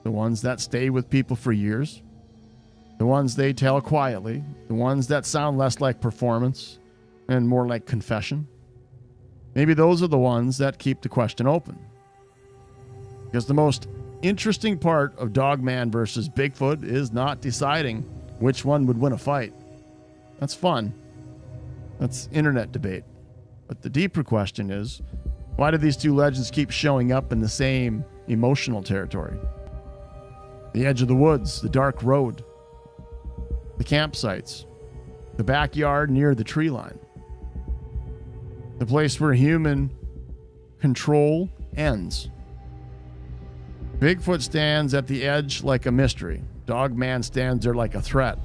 the ones that stay with people for years, the ones they tell quietly, the ones that sound less like performance and more like confession, maybe those are the ones that keep the question open. Because the most interesting part of Dogman versus Bigfoot is not deciding which one would win a fight. That's fun. That's internet debate. But the deeper question is, why do these two legends keep showing up in the same emotional territory? The edge of the woods, the dark road, the campsites, the backyard near the tree line, the place where human control ends. Bigfoot stands at the edge like a mystery. Dogman stands there like a threat.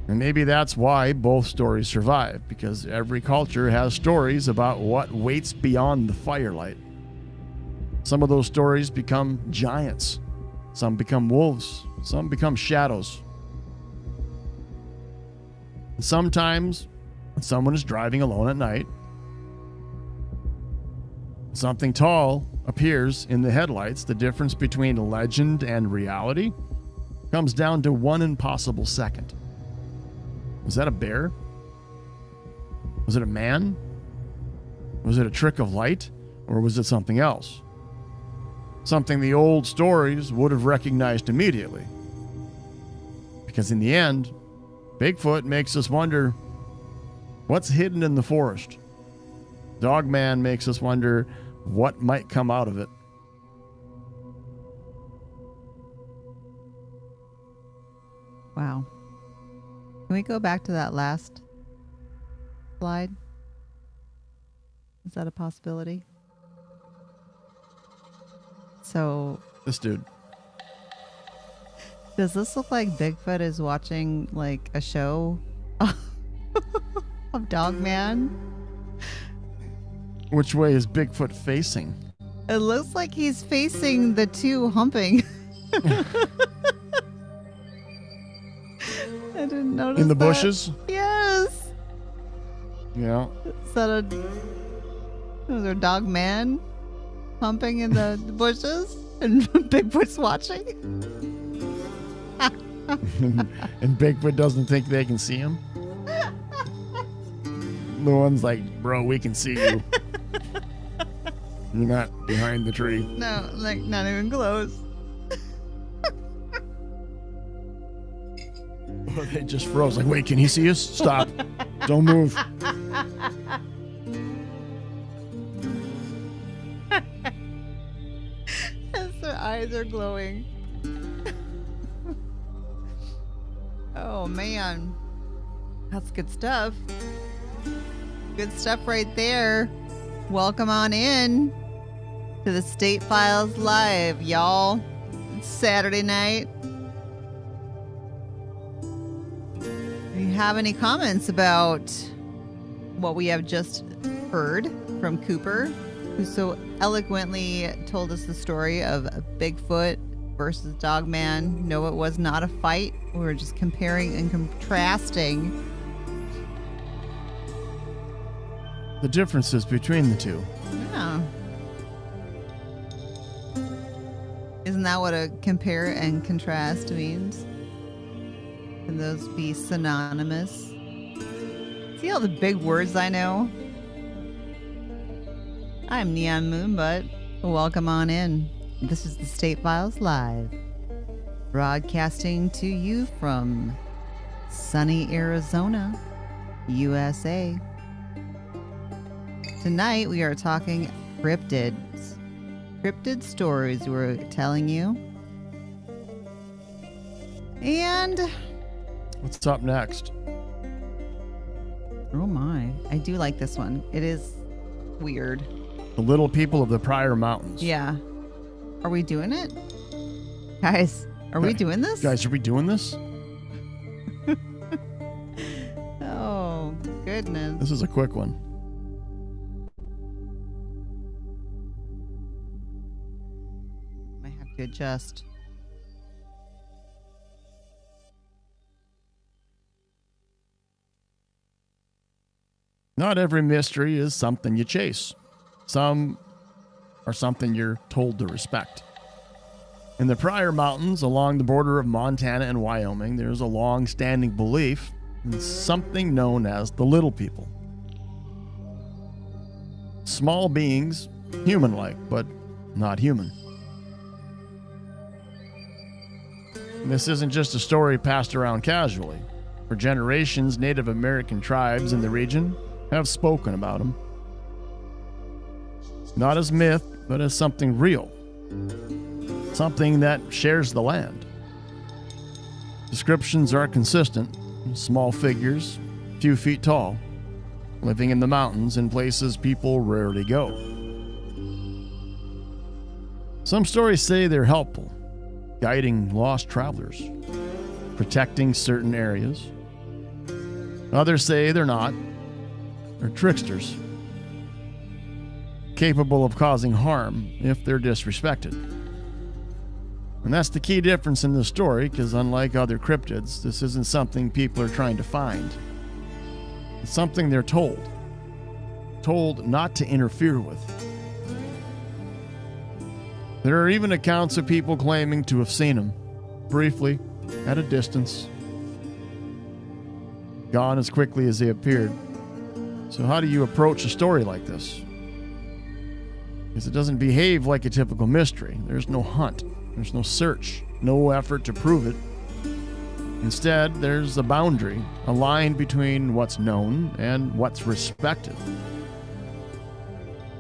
And maybe that's why both stories survive, because every culture has stories about what waits beyond the firelight. Some of those stories become giants. Some become wolves. Some become shadows. And sometimes, when someone is driving alone at night, something tall appears in the headlights. The difference between legend and reality comes down to one impossible second. Was that a bear? Was it a man? Was it a trick of light? Or was it something else? Something the old stories would have recognized immediately. Because in the end, Bigfoot makes us wonder what's hidden in the forest. Dogman makes us wonder what might come out of it. Wow. Can we go back to that last slide? Is that a possibility? So, This dude. does this look like Bigfoot is watching like a show of Dogman? Which way is Bigfoot facing? It looks like he's facing the two humping. I didn't notice In the that. bushes? Yes. Yeah. Is that is there a dog man humping in the bushes and Bigfoot's watching? And Bigfoot doesn't think they can see him? The one's like, bro, we can see you. You're not behind the tree. No, like not even close. They just froze. Like, wait, can he see us? Stop. Don't move. As their eyes are glowing. Oh, man. That's good stuff. Good stuff right there. Welcome on in to the State Files Live, y'all. It's Saturday night. Do you have any comments about what we have just heard from Cooper, who so eloquently told us the story of Bigfoot versus Dogman? No, it was not a fight. We were just comparing and contrasting The differences between the two. Yeah. Isn't that what a compare and contrast means? Can those be synonymous? See all the big words I know? I'm Neon Moonbutt. Welcome on in. This is the State Files Live, broadcasting to you from sunny Arizona, USA. Tonight we are talking cryptids. Cryptid stories we're telling you. And What's up next? oh my, I do like this one. It is weird. The little people of the Pryor Mountains. Yeah. Are we doing it? Guys, are we doing this? Guys, are we doing this? Oh, goodness. This is a quick one. Might have to adjust. Not every mystery is something you chase. Some are something you're told to respect. In the Pryor Mountains, along the border of Montana and Wyoming, there's a long-standing belief in something known as the little people. Small beings, human-like, but not human. And this isn't just a story passed around casually. For generations, Native American tribes in the region have spoken about them. Not as myth, but as something real. Something that shares the land. Descriptions are consistent. Small figures, few feet tall, living in the mountains in places people rarely go. Some stories say they're helpful, guiding lost travelers, protecting certain areas. Others say they're not. They're tricksters, capable of causing harm if they're disrespected. And that's the key difference in this story, because unlike other cryptids, this isn't something people are trying to find. It's something they're told not to interfere with. There are even accounts of people claiming to have seen them, briefly, at a distance, gone as quickly as they appeared. So how do you approach a story like this? Because it doesn't behave like a typical mystery. There's no hunt. There's no search. No effort to prove it. Instead, there's a boundary, a line between what's known and what's respected.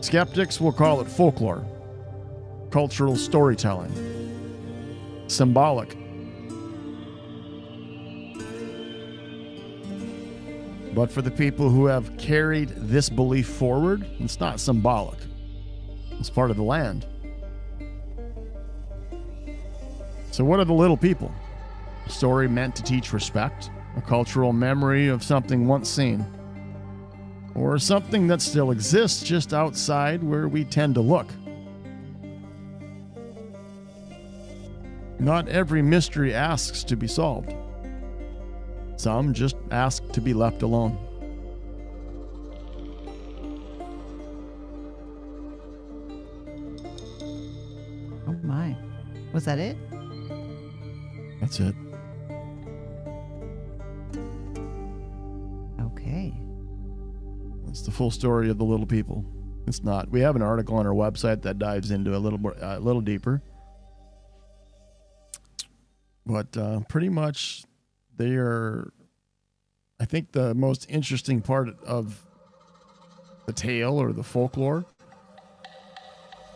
Skeptics will call it folklore, cultural storytelling, symbolic. But for the people who have carried this belief forward, it's not symbolic. It's part of the land. So what are the little people? A story meant to teach respect, a cultural memory of something once seen, or something that still exists just outside where we tend to look. Not every mystery asks to be solved. Some just ask to be left alone. Oh my. Was that it? That's it. Okay. That's the full story of the little people. It's not. We have an article on our website that dives into a little deeper. But pretty much they are, I think the most interesting part of the tale or the folklore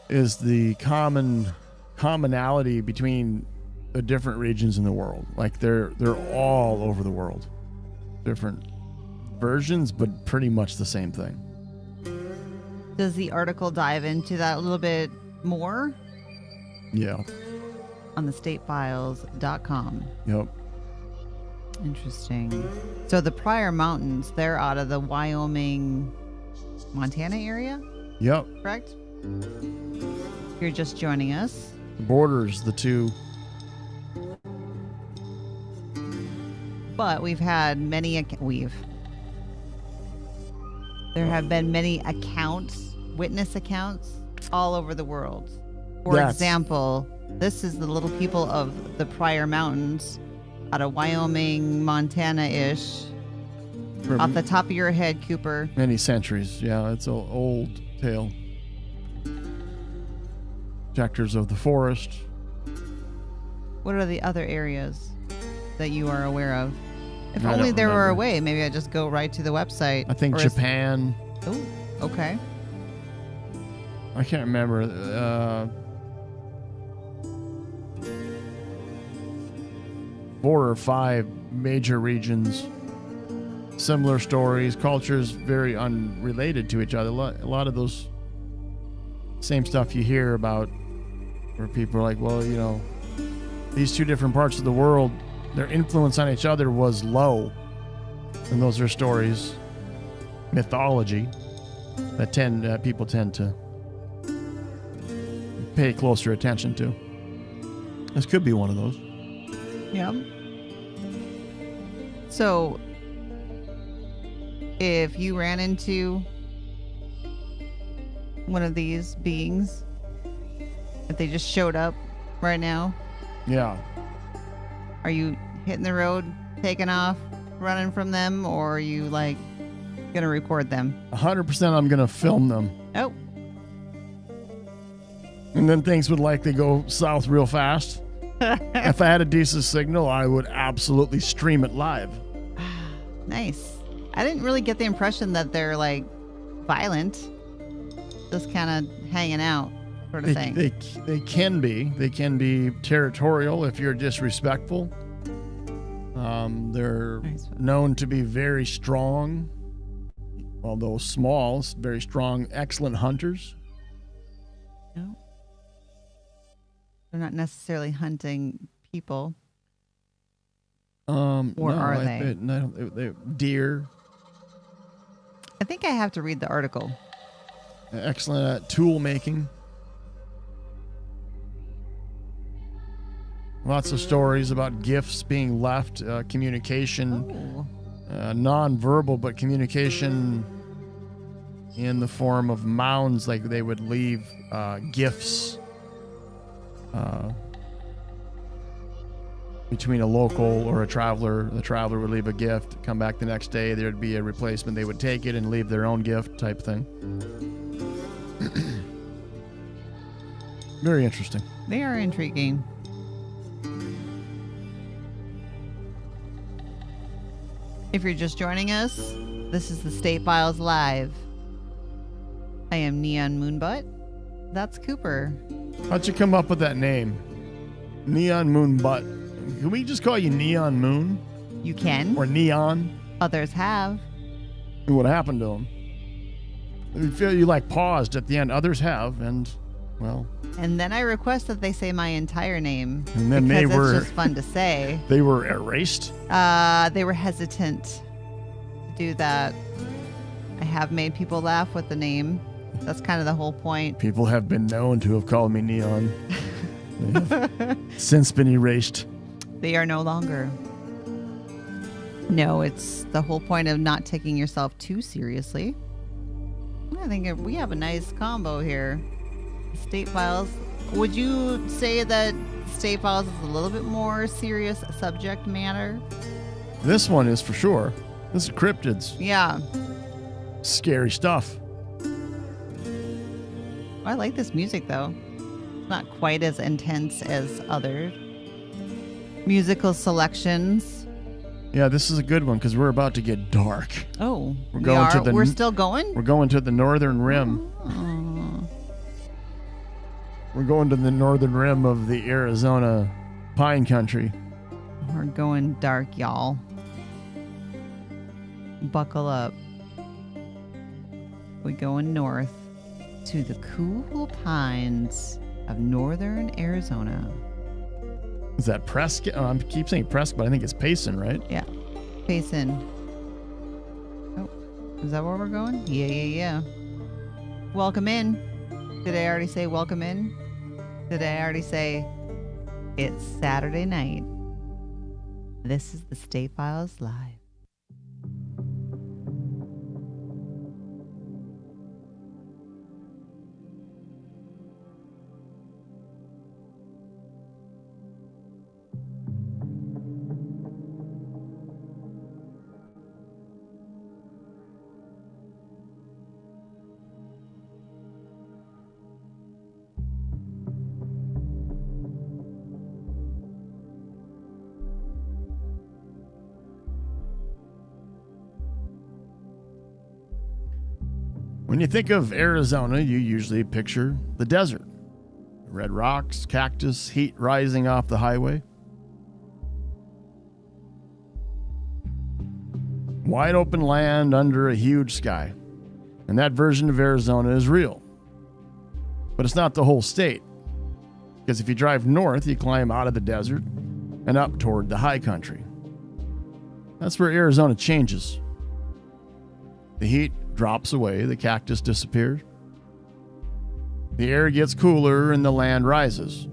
is the commonality between the different regions in the world. Like they're all over the world. Different versions, but pretty much the same thing. Does the article dive into that a little bit more? Yeah. On the statefiles.com. Yep. Interesting. So the Pryor Mountains, they're out of the Wyoming, Montana area? Yep. Correct? If you're just joining us. The borders, the two. But we've had many, there have been many accounts, witness accounts all over the world. For example, this is the little people of the Pryor Mountains out of Wyoming, Montana-ish. Off the top of your head, Cooper. Many centuries. Yeah, it's an old tale. Protectors of the forest. What are the other areas that you are aware of? If I only don't there were a remember. way, maybe I'd just go right to the website. I think Or Japan. Oh, okay. I can't remember. 4 or 5 major regions. Similar stories, cultures very unrelated to each other. A lot of those same stuff you hear about where people are like, well, you know, these two different parts of the world, their influence on each other was low. And those are stories, mythology, that people tend to pay closer attention to. This could be one of those. Yeah. So, if you ran into one of these beings, if they just showed up right now, Yeah. are you hitting the road, taking off, running from them, or are you like gonna record them? 100% I'm going to film them. Oh, And then things would likely go south real fast. If I had a decent signal, I would absolutely stream it live. nice. I didn't really get the impression that they're like violent, just kind of hanging out sort of thing. They can be. They can be territorial if you're disrespectful. They're Nice. known to be very strong, although small, very strong, excellent hunters. No. They're not necessarily hunting people. Or No, are they? They're deer. I think I have to read the article. Excellent at tool making. Lots of stories about gifts being left, communication, Oh. non-verbal, but communication in the form of mounds, like they would leave gifts between a local or a traveler. The traveler would leave a gift, come back the next day, there'd be a replacement. They would take it and leave their own gift type thing. Very interesting. They are intriguing. If you're just joining us, this is the State Files Live. I am Neon Moonbutt. That's Cooper. How'd you come up with that name? Neon Moon Butt. Can we just call you Neon Moon? You can. Or Neon? Others have. What happened to him? You feel you like paused at the end. Others have, and well. And then I request that they say my entire name. And then because they were it's just fun to say. They were erased. They were hesitant to do that. I have made people laugh with the name. That's kind of the whole point. People have been known to have called me Neon. They have since been erased. They are no longer. No, it's the whole point of not taking yourself too seriously. I think we have a nice combo here. State Files. Would you say that State Files is a little bit more serious subject matter? This one is for sure. This is cryptids. Yeah. Scary stuff. I like this music though. It's not quite as intense as other musical selections. Yeah, this is a good one because we're about to get dark. Oh, We're still going? We're going to the northern rim. Oh. We're going to the northern rim of the Arizona pine country. We're going dark, y'all. Buckle up. We're going north to the cool pines of northern Arizona. Is that Prescott? Oh, I keep saying Prescott, but I think it's Payson, right? Yeah. Payson. Oh, is that where we're going? Yeah. Welcome in. Did I already say welcome in? Did I already say it's Saturday night? This is the State Files Live. When you think of Arizona, you usually picture the desert. Red rocks, cactus, heat rising off the highway. Wide open land under a huge sky. And that version of Arizona is real. But it's not the whole state. Because if you drive north, you climb out of the desert and up toward the high country. That's where Arizona changes. The heat drops away, the cactus disappears. The air gets cooler and the land rises.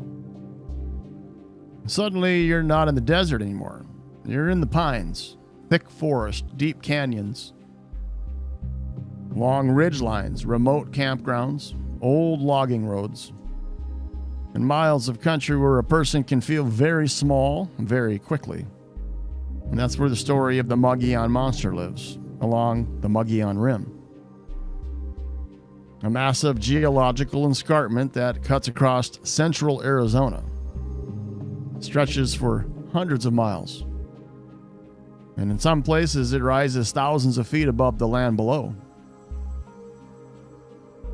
Suddenly, you're not in the desert anymore. You're in the pines, thick forest, deep canyons, long ridge lines, remote campgrounds, old logging roads, and miles of country where a person can feel very small very quickly. And that's where the story of the Mogollon Monster lives, along the Mogollon Rim. A massive geological escarpment that cuts across central Arizona. Stretches for hundreds of miles. And in some places, it rises thousands of feet above the land below.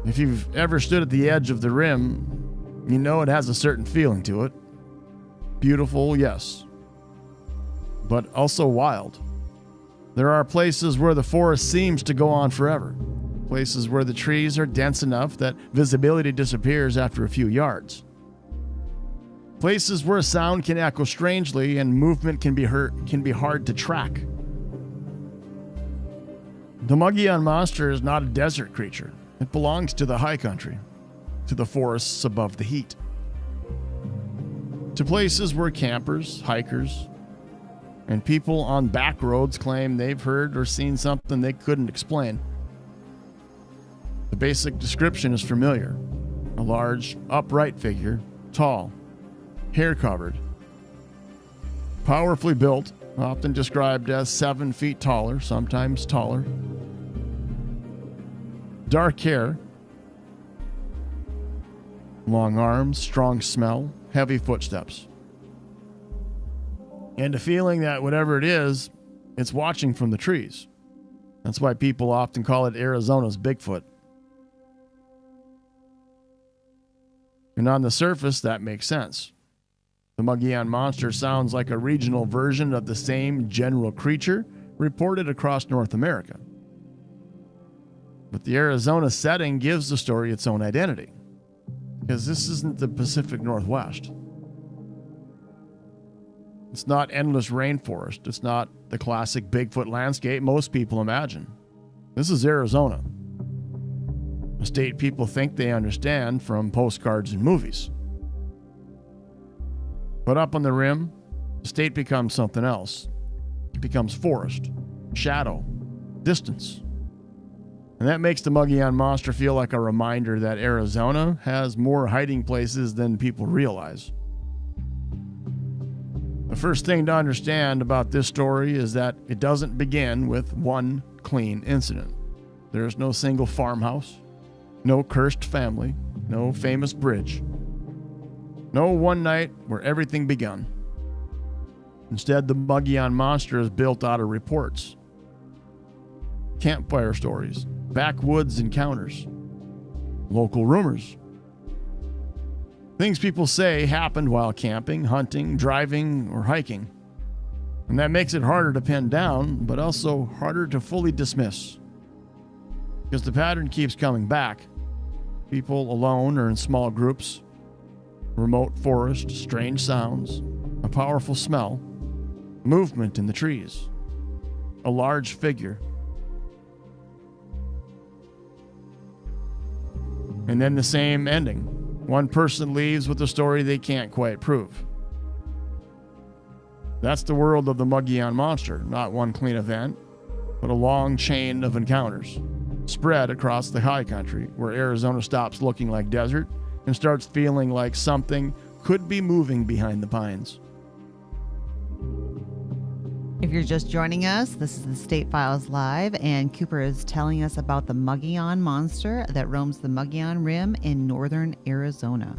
If you've ever stood at the edge of the rim, you know it has a certain feeling to it. Beautiful, yes. But also wild. There are places where the forest seems to go on forever. Places where the trees are dense enough that visibility disappears after a few yards. Places where sound can echo strangely and movement can be hard to track. The Mogollon Monster is not a desert creature. It belongs to the high country, to the forests above the heat, to places where campers, hikers, and people on back roads claim they've heard or seen something they couldn't explain. The basic description is familiar. A large, upright figure, tall, hair-covered, powerfully built, often described as 7 feet taller, sometimes taller. Dark hair, long arms, strong smell, heavy footsteps. And a feeling that whatever it is, it's watching from the trees. That's why people often call it Arizona's Bigfoot. And on the surface, that makes sense. The Mogollon Monster sounds like a regional version of the same general creature reported across North America. But the Arizona setting gives the story its own identity, because this isn't the Pacific Northwest. It's not endless rainforest. It's not the classic Bigfoot landscape most people imagine. This is Arizona, a state people think they understand from postcards and movies. But up on the rim, the state becomes something else. It becomes forest, shadow, distance. And that makes the Mogollon Monster feel like a reminder that Arizona has more hiding places than people realize. The first thing to understand about this story is that it doesn't begin with one clean incident. There is no single farmhouse, no cursed family, no famous bridge. No one night where everything begun. Instead, the Mogollon Monster is built out of reports, campfire stories, backwoods encounters, local rumors. Things people say happened while camping, hunting, driving, or hiking. And that makes it harder to pin down, but also harder to fully dismiss. Because the pattern keeps coming back. People alone or in small groups, remote forest, strange sounds, a powerful smell, movement in the trees, a large figure. And then the same ending. One person leaves with a story they can't quite prove. That's the world of the Mogollon Monster, not one clean event, but a long chain of encounters, spread across the high country, where Arizona stops looking like desert and starts feeling like something could be moving behind the pines. If you're just joining us, this is the State Files Live, and Cooper is telling us about the Mogollon Monster that roams the Mogollon Rim in northern Arizona.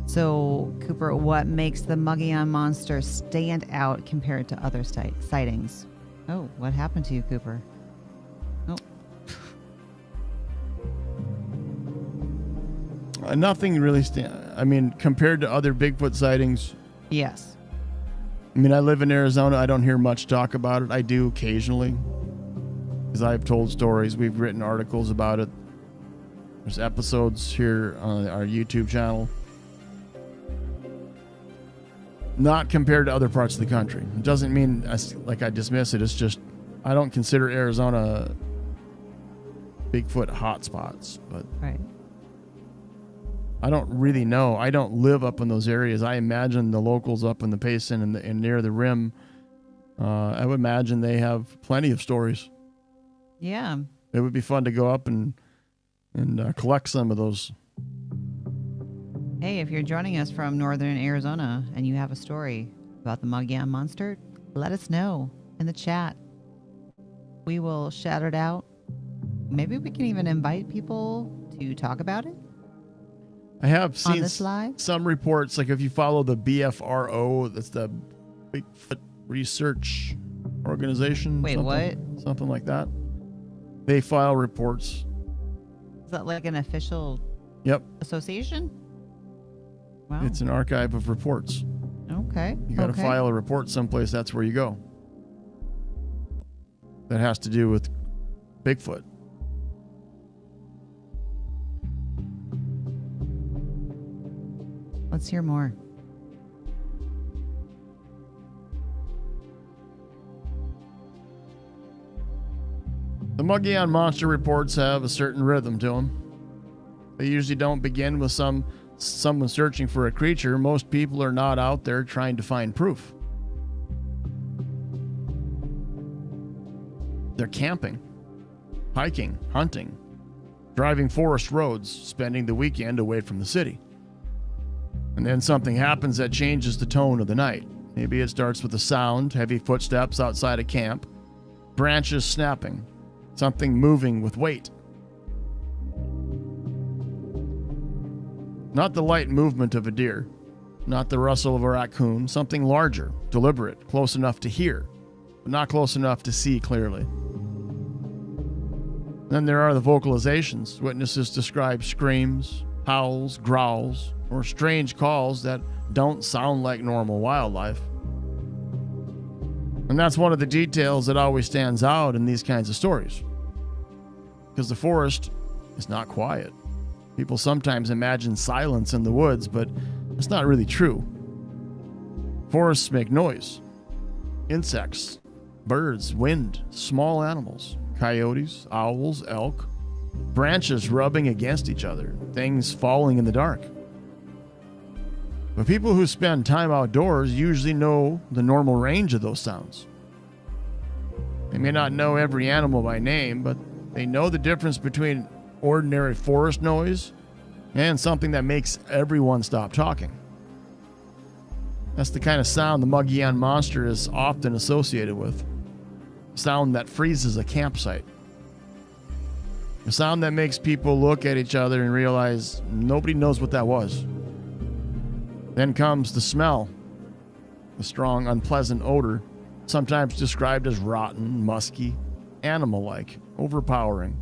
So, Cooper, what makes the Mogollon Monster stand out compared to other sightings? Oh, what happened to you, Cooper? Oh. Nothing really compared to other Bigfoot sightings. Yes. I mean, I live in Arizona. I don't hear much talk about it. I do occasionally, because I've told stories. We've written articles about it. There's episodes here on our YouTube channel. Not compared to other parts of the country. It doesn't mean I dismiss it. It's just I don't consider Arizona Bigfoot hotspots. But right. I don't really know. I don't live up in those areas. I imagine the locals up in the Payson and near the rim. I would imagine they have plenty of stories. Yeah. It would be fun to go up and collect some of those. Hey, if you're joining us from northern Arizona and you have a story about the Mogollon Monster, let us know in the chat. We will shout it out. Maybe we can even invite people to talk about it. I have seen on this live? Some reports, like if you follow the BFRO, that's the Bigfoot Research Organization. Wait, what? Something like that. They file reports. Is that like an official association? Wow. It's an archive of reports. Okay. You got to file a report someplace, that's where you go. That has to do with Bigfoot. Let's hear more. The Mogollon Monster reports have a certain rhythm to them. They usually don't begin with someone searching for a creature. Most people are not out there trying to find proof. They're camping, hiking, hunting, driving forest roads, spending the weekend away from the city. And then something happens that changes the tone of the night. Maybe it starts with a sound, heavy footsteps outside a camp, branches snapping, something moving with weight. Not the light movement of a deer, not the rustle of a raccoon, something larger, deliberate, close enough to hear, but not close enough to see clearly. Then there are the vocalizations. Witnesses describe screams, howls, growls, or strange calls that don't sound like normal wildlife. And that's one of the details that always stands out in these kinds of stories. Because the forest is not quiet. People sometimes imagine silence in the woods, but it's not really true. Forests make noise. Insects, birds, wind, small animals, coyotes, owls, elk, branches rubbing against each other, things falling in the dark. But people who spend time outdoors usually know the normal range of those sounds. They may not know every animal by name, but they know the difference between ordinary forest noise and something that makes everyone stop talking. That's the kind of sound the Mogollon Monster is often associated with. A sound that freezes a campsite. A sound that makes people look at each other and realize nobody knows what that was. Then comes the smell, a strong, unpleasant odor, sometimes described as rotten, musky, animal-like, overpowering.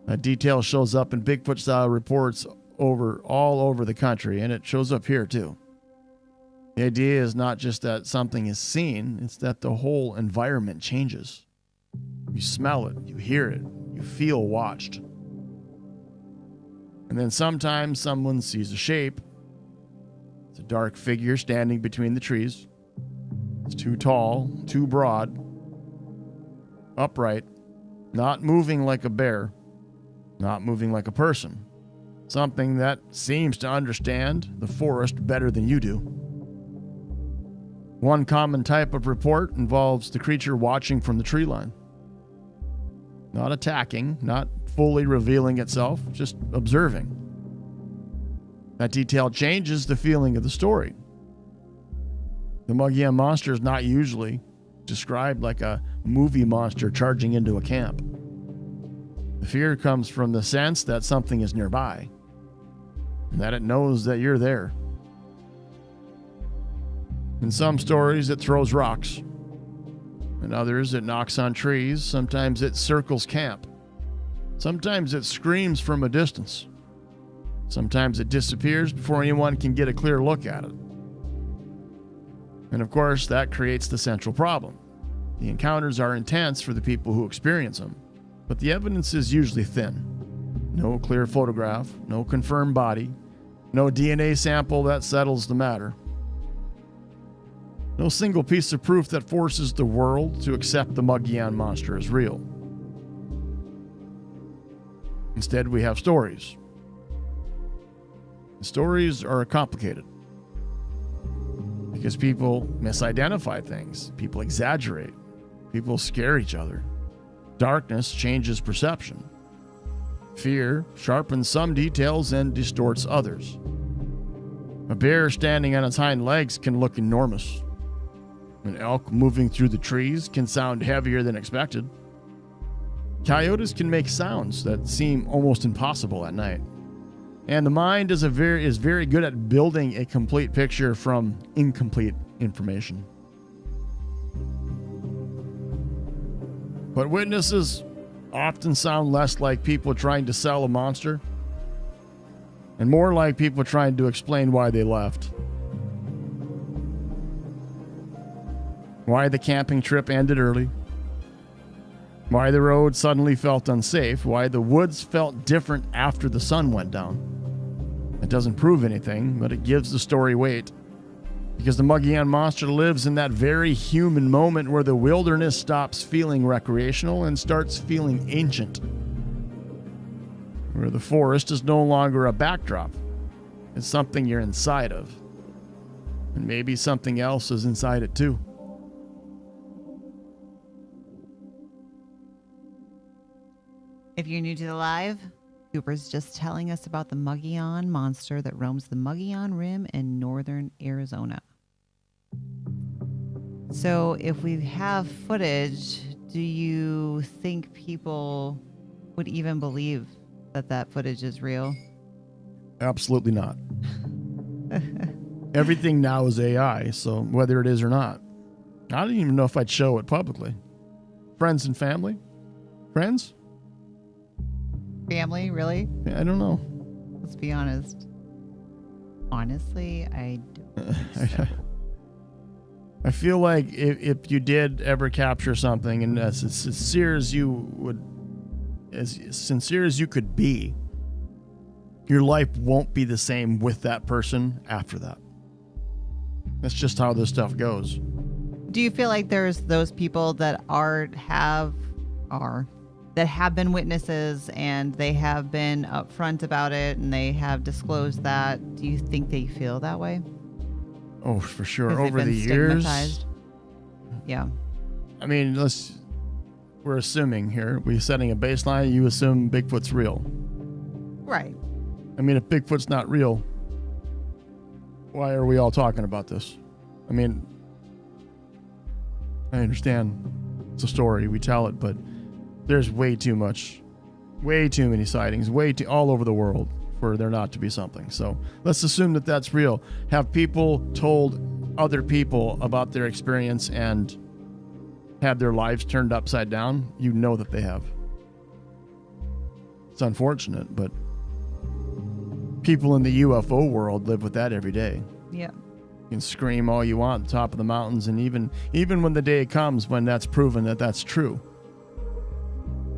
That detail shows up in Bigfoot-style reports all over the country, and it shows up here too. The idea is not just that something is seen, it's that the whole environment changes. You smell it, you hear it, you feel watched. And then sometimes someone sees a shape. It's a dark figure standing between the trees. It's too tall, too broad, upright, not moving like a bear, not moving like a person. Something that seems to understand the forest better than you do. One common type of report involves the creature watching from the tree line. Not attacking, not fully revealing itself, just observing. That detail changes the feeling of the story. The Mogollon Monster is not usually described like a movie monster charging into a camp. The fear comes from the sense that something is nearby, and that it knows that you're there. In some stories, it throws rocks. In others, it knocks on trees. Sometimes it circles camp. Sometimes it screams from a distance. Sometimes it disappears before anyone can get a clear look at it. And of course, that creates the central problem. The encounters are intense for the people who experience them, but the evidence is usually thin. No clear photograph, no confirmed body, no DNA sample that settles the matter. No single piece of proof that forces the world to accept the Mogollon Monster as real. Instead, we have stories. Stories are complicated because people misidentify things, people exaggerate, people scare each other. Darkness changes perception. Fear sharpens some details and distorts others. A bear standing on its hind legs can look enormous. An elk moving through the trees can sound heavier than expected. Coyotes can make sounds that seem almost impossible at night. And the mind is very good at building a complete picture from incomplete information. But witnesses often sound less like people trying to sell a monster and more like people trying to explain why they left. Why the camping trip ended early. Why the road suddenly felt unsafe. Why the woods felt different after the sun went down. It doesn't prove anything, but it gives the story weight. Because the Mogollon Monster lives in that very human moment where the wilderness stops feeling recreational and starts feeling ancient. Where the forest is no longer a backdrop. It's something you're inside of. And maybe something else is inside it too. If you're new to the live, Cooper's just telling us about the Mogollon Monster that roams the Mogollon Rim in northern Arizona. So if we have footage, do you think people would even believe that that footage is real? Absolutely not. Everything now is AI, so whether it is or not. I don't even know if I'd show it publicly. Friends and family? Friends? Family, really? I don't know. Let's be honest. Honestly, I don't think so. I feel like if you did ever capture something, and as sincere as you could be, your life won't be the same with that person after that. That's just how this stuff goes. Do you feel like there's those people that have been witnesses and they have been upfront about it and they have disclosed that? Do you think they feel that way? Oh, for sure. Because Over they've the been years. stigmatized? Yeah. I mean, we're assuming here. We're setting a baseline. You assume Bigfoot's real. Right. I mean, if Bigfoot's not real, why are we all talking about this? I mean, I understand it's a story. We tell it, but there's way too many sightings, all over the world for there not to be something. So let's assume that that's real. Have people told other people about their experience and had their lives turned upside down? You know that they have. It's unfortunate, but people in the UFO world live with that every day. Yeah. You can scream all you want at the top of the mountains, and even when the day comes when that's proven that that's true,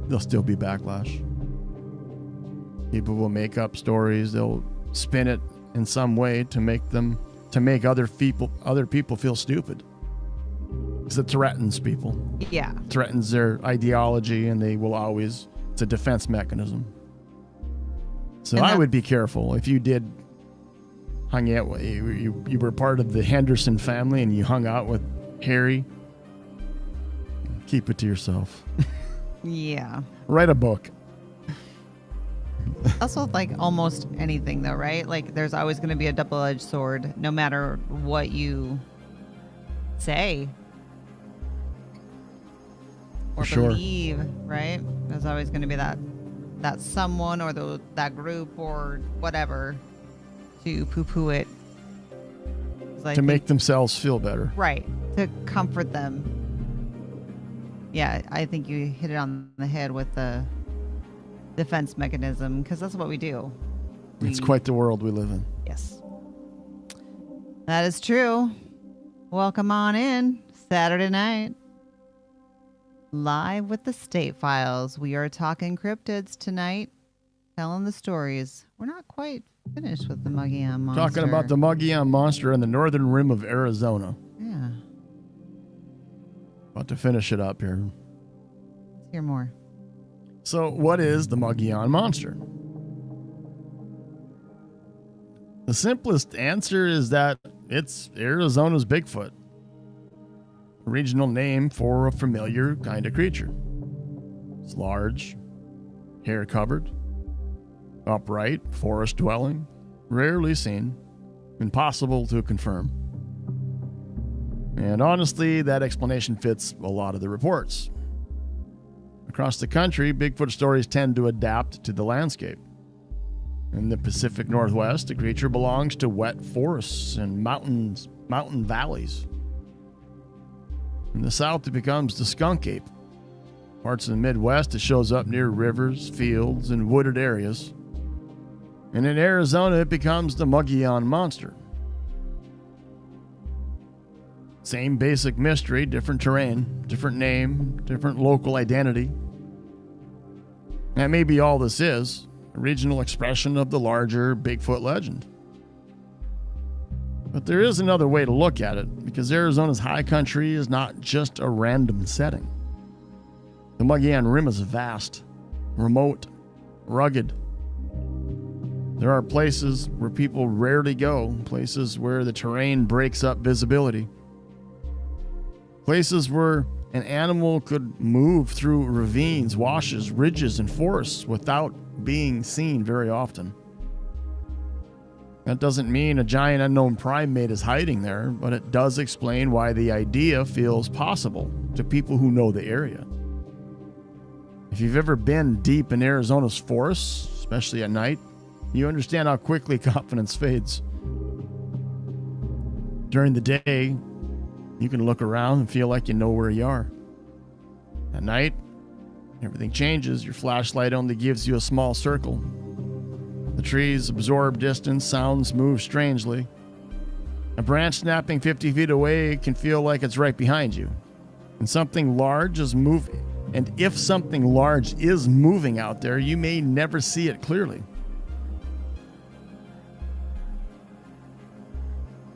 there'll still be backlash. People will make up stories. They'll spin it in some way to make other people feel stupid. Because it threatens people. Yeah. It threatens their ideology, and it's a defense mechanism. So I would be careful if you did hung out. You were part of the Henderson family and you hung out with Harry. Keep it to yourself. Yeah. Write a book. Also, like almost anything though, right? Like there's always going to be a double-edged sword no matter what you say or believe, right? There's always going to be that someone or that group or whatever to poo-poo it. To make themselves feel better. Right. To comfort them. Yeah, I think you hit it on the head with the defense mechanism, because that's what we do. It's quite the world we live in. Yes. That is true. Welcome on in. Saturday night. Live with the State Files. We are talking cryptids tonight. Telling the stories. We're not quite finished with the Mogollon Monster. Talking about the Mogollon Monster in the northern rim of Arizona. Yeah. About to finish it up here. Let's hear more. So, what is the Mogollon Monster? The simplest answer is that it's Arizona's Bigfoot. A regional name for a familiar kind of creature. It's large, hair-covered, upright, forest-dwelling, rarely seen, impossible to confirm. And honestly, that explanation fits a lot of the reports. Across the country, Bigfoot stories tend to adapt to the landscape. In the Pacific Northwest, the creature belongs to wet forests and mountain valleys. In the South, it becomes the skunk ape. Parts of the Midwest, it shows up near rivers, fields, and wooded areas. And in Arizona, it becomes the Mogollon Monster. Same basic mystery, different terrain, different name, different local identity. That may be all this is, a regional expression of the larger Bigfoot legend. But there is another way to look at it, because Arizona's high country is not just a random setting. The Mogollon Rim is vast, remote, rugged. There are places where people rarely go, places where the terrain breaks up visibility, places where an animal could move through ravines, washes, ridges, and forests without being seen very often. That doesn't mean a giant unknown primate is hiding there, but it does explain why the idea feels possible to people who know the area. If you've ever been deep in Arizona's forests, especially at night, you understand how quickly confidence fades. During the day, you can look around and feel like you know where you are. At night, everything changes. Your flashlight only gives you a small circle. The trees absorb distance, sounds move strangely. A branch snapping 50 feet away can feel like it's right behind you. And something large is moving. And if something large is moving out there, you may never see it clearly.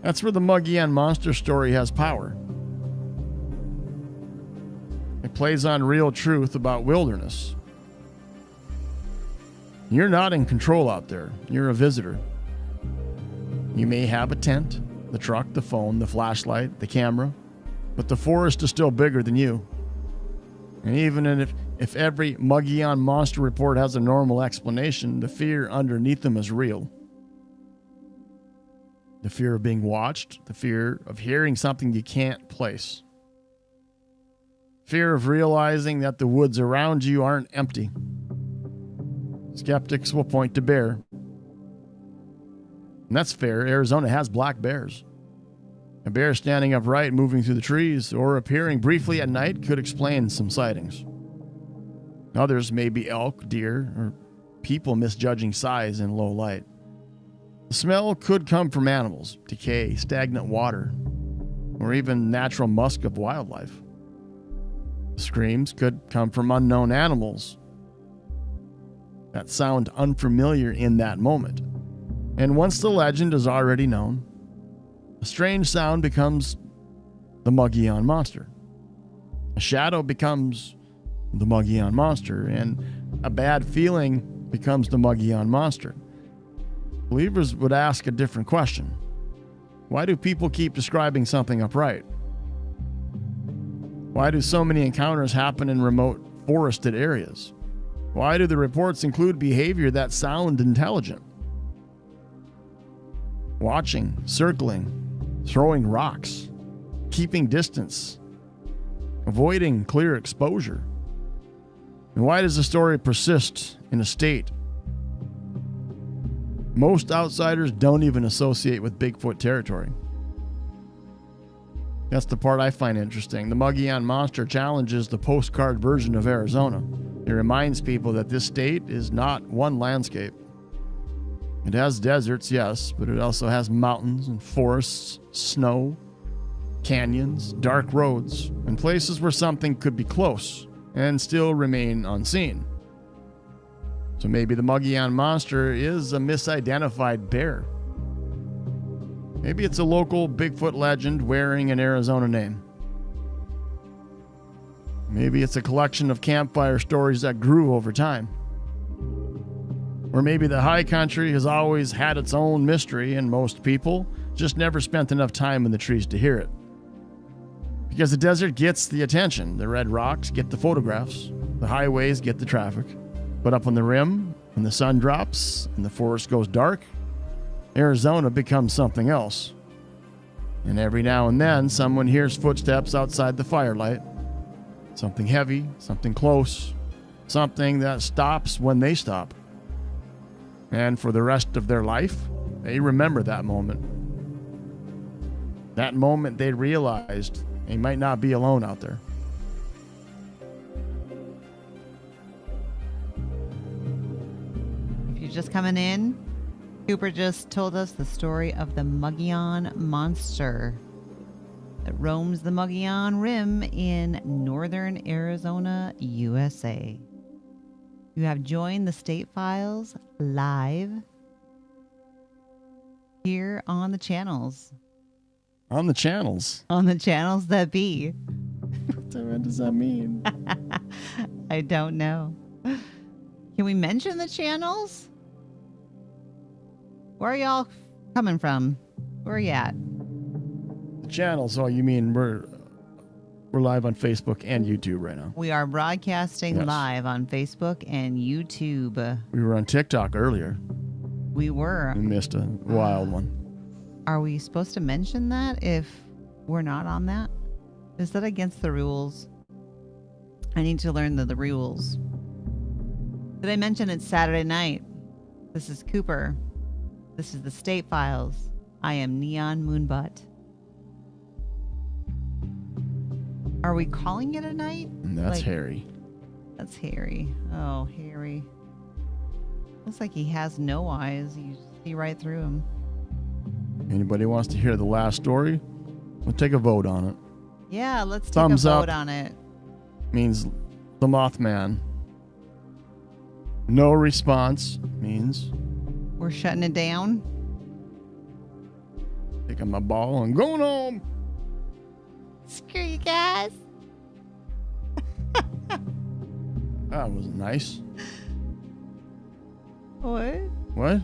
That's where the Mogollon Monster story has power. It plays on real truth about wilderness. You're not in control out there. You're a visitor. You may have a tent, the truck, the phone, the flashlight, the camera, but the forest is still bigger than you. And even if every Mogollon Monster report has a normal explanation, the fear underneath them is real. The fear of being watched, the fear of hearing something you can't place. Fear of realizing that the woods around you aren't empty. Skeptics will point to bear. And that's fair. Arizona has black bears. A bear standing upright, moving through the trees, or appearing briefly at night could explain some sightings. Others may be elk, deer, or people misjudging size in low light. The smell could come from animals, decay, stagnant water, or even natural musk of wildlife. The screams could come from unknown animals that sound unfamiliar in that moment. And once the legend is already known, a strange sound becomes the Mogollon Monster. A shadow becomes the Mogollon Monster, and a bad feeling becomes the Mogollon Monster. Believers would ask a different question. Why do people keep describing something upright? Why do so many encounters happen in remote forested areas? Why do the reports include behavior that sound intelligent? Watching, circling, throwing rocks, keeping distance, avoiding clear exposure. And why does the story persist in a state most outsiders don't even associate with Bigfoot territory? That's the part I find interesting. The Mogollon Monster challenges the postcard version of Arizona. It reminds people that this state is not one landscape. It has deserts, yes, but it also has mountains and forests, snow, canyons, dark roads, and places where something could be close and still remain unseen. So maybe the Mogollon Monster is a misidentified bear. Maybe it's a local Bigfoot legend wearing an Arizona name. Maybe it's a collection of campfire stories that grew over time. Or maybe the high country has always had its own mystery and most people just never spent enough time in the trees to hear it. Because the desert gets the attention, the red rocks get the photographs, the highways get the traffic. But up on the rim, when the sun drops and the forest goes dark, Arizona becomes something else. And every now and then, someone hears footsteps outside the firelight. Something heavy, something close, something that stops when they stop. And for the rest of their life, they remember that moment. That moment they realized they might not be alone out there. If you're just coming in, Cooper just told us the story of the Mogollon Monster that roams the Mogollon Rim in northern Arizona, USA. You have joined the State Files live here on the channels. On the channels? On the channels that be. What does that mean? I don't know. Can we mention the channels? Where are y'all coming from? Where are you at? The channels, oh, you mean we're live on Facebook and YouTube right now. We are broadcasting live on Facebook and YouTube. We were on TikTok earlier. We were. We missed a wild one. Are we supposed to mention that if we're not on that? Is that against the rules? I need to learn the rules. Did I mention it's Saturday night? This is Cooper. This is the State Files. I am Neon Moonbutt. Are we calling it a night? That's Harry. That's Harry. Oh, Harry. Looks like he has no eyes. You see right through him. Anybody wants to hear the last story? We'll take a vote on it. Yeah, let's take Thumbs a vote up on it. means the Mothman. No response means we're shutting it down. Taking my ball and going home. Screw you guys. That was nice. What? What?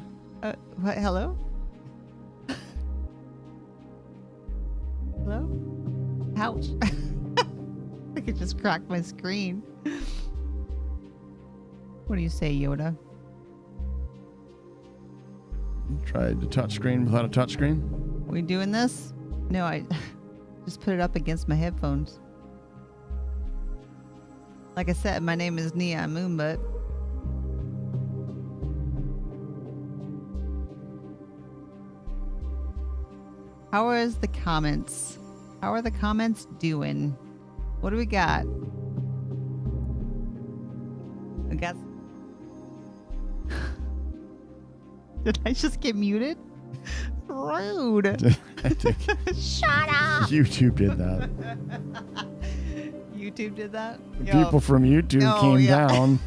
What? Hello? Hello? Ouch. I could just crack my screen. What do you say, Yoda? You tried the touch screen without a touch screen? We doing this? No, I just put it up against my headphones. Like I said, my name is Neon Moonbutt. How is the comments? How are the comments doing? What do we got? We got... Did I just get muted? Rude. Shut up. YouTube did that. YouTube did that? The people from YouTube came down.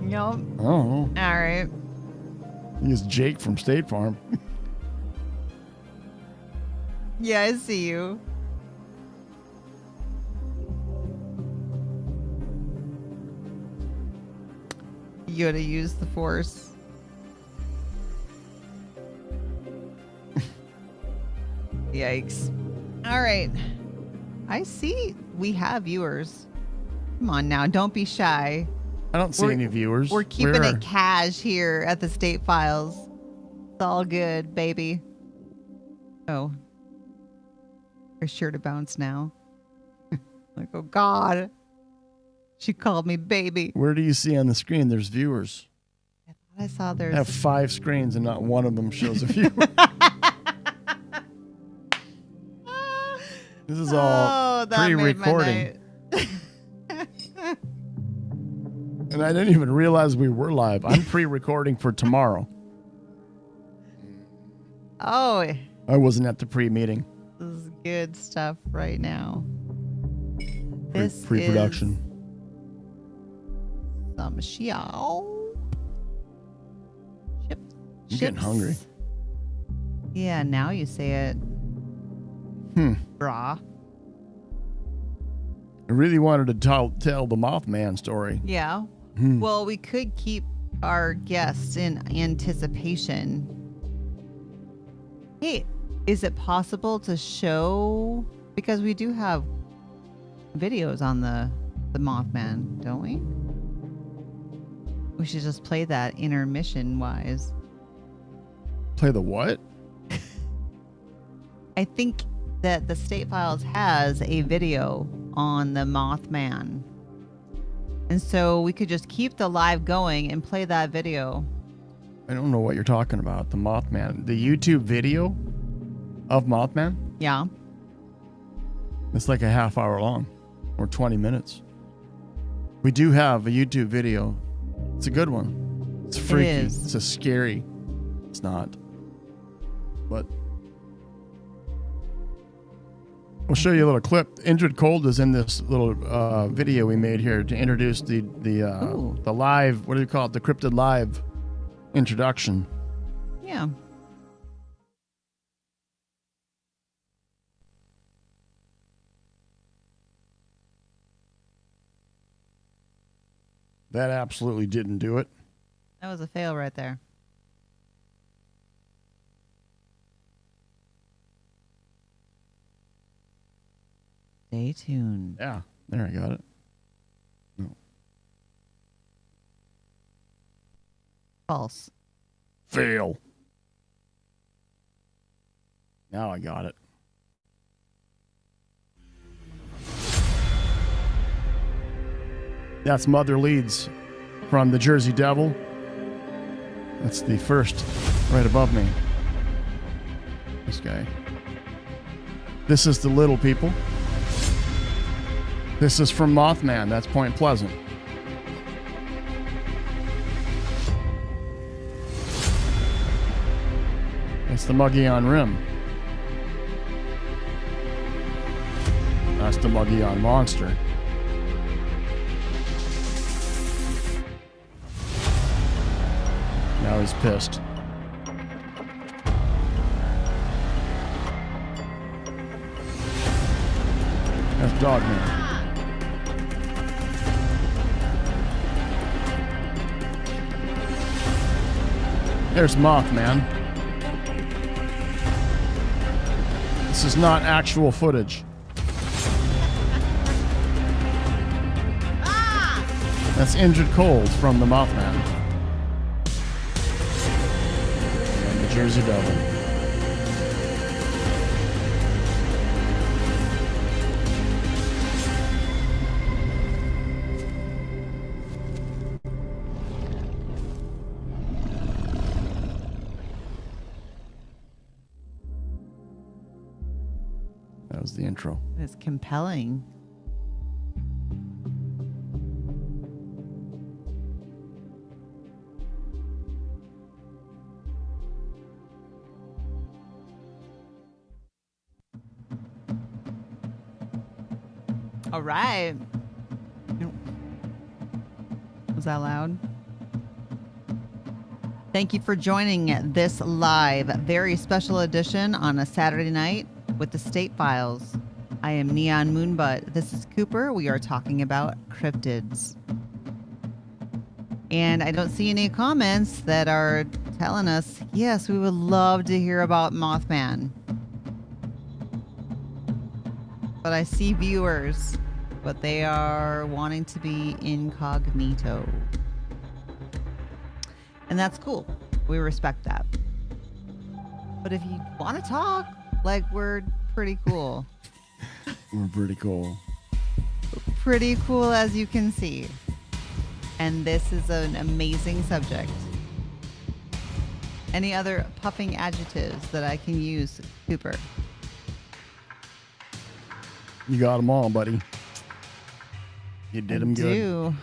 Yup. Oh. All right. He's Jake from State Farm. Yeah, I see you. You gotta use the force. Yikes. All right. I see we have viewers. Come on now, don't be shy. I don't see any viewers. We're keeping it cash here at the State Files. It's all good, baby. Oh. You're sure to bounce now. Like, oh God. She called me baby. Where do you see on the screen there's viewers? I saw there's... I have 5 screens and not one of them shows a viewer. This is all pre-recording. And And I didn't even realize we were live. I'm pre-recording for tomorrow. Oh, I wasn't at the pre-meeting. this is good stuff right now. This Pre-production. is some xiao. Chips. I'm getting hungry. Yeah, now you say it. Brah. I really wanted to tell the Mothman story. Yeah. Well, we could keep our guests in anticipation. Hey, is it possible to show, because we do have videos on the Mothman, don't we? We should just play that intermission wise. Play the what? I think that the State Files has a video on the Mothman. And so we could just keep the live going and play that video. I don't know what you're talking about. The Mothman. The YouTube video of Mothman? Yeah. It's like a half hour long or 20 minutes. We do have a YouTube video. It's a good one. It's freaky. It is. It's a scary. It's not. But we'll show you a little clip. Indrid Cold is in this little video we made here to introduce the live, what do you call it? The Cryptid Live introduction. Yeah. That absolutely didn't do it. That was a fail right there. Stay tuned. Yeah, there, I got it. No. False. Fail. Now I got it. That's Mother Leeds from the Jersey Devil. That's the first right above me. This guy. This is the Little People. This is from Mothman. That's Point Pleasant. That's the Mogollon Rim. That's the Mogollon Monster. Now he's pissed. That's Dogman. There's Mothman. This is not actual footage. That's Injured Cold from the Mothman. And the Jersey Devil. That was the intro. It's compelling. All right. Was that loud? Thank you for joining this live, very special edition on a Saturday night with the State Files. I am Neon Moonbutt. This is Cooper. We are talking about cryptids. And I don't see any comments that are telling us, yes, we would love to hear about Mothman. But I see viewers, but they are wanting to be incognito. And that's cool. We respect that. But if you want to talk, like, we're pretty cool. We're pretty cool. Pretty cool, as you can see. And this is an amazing subject. Any other puffing adjectives that I can use, Cooper? You got them all, buddy. You did them good.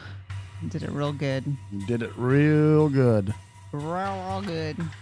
Did it real good. You did it real good. Real good.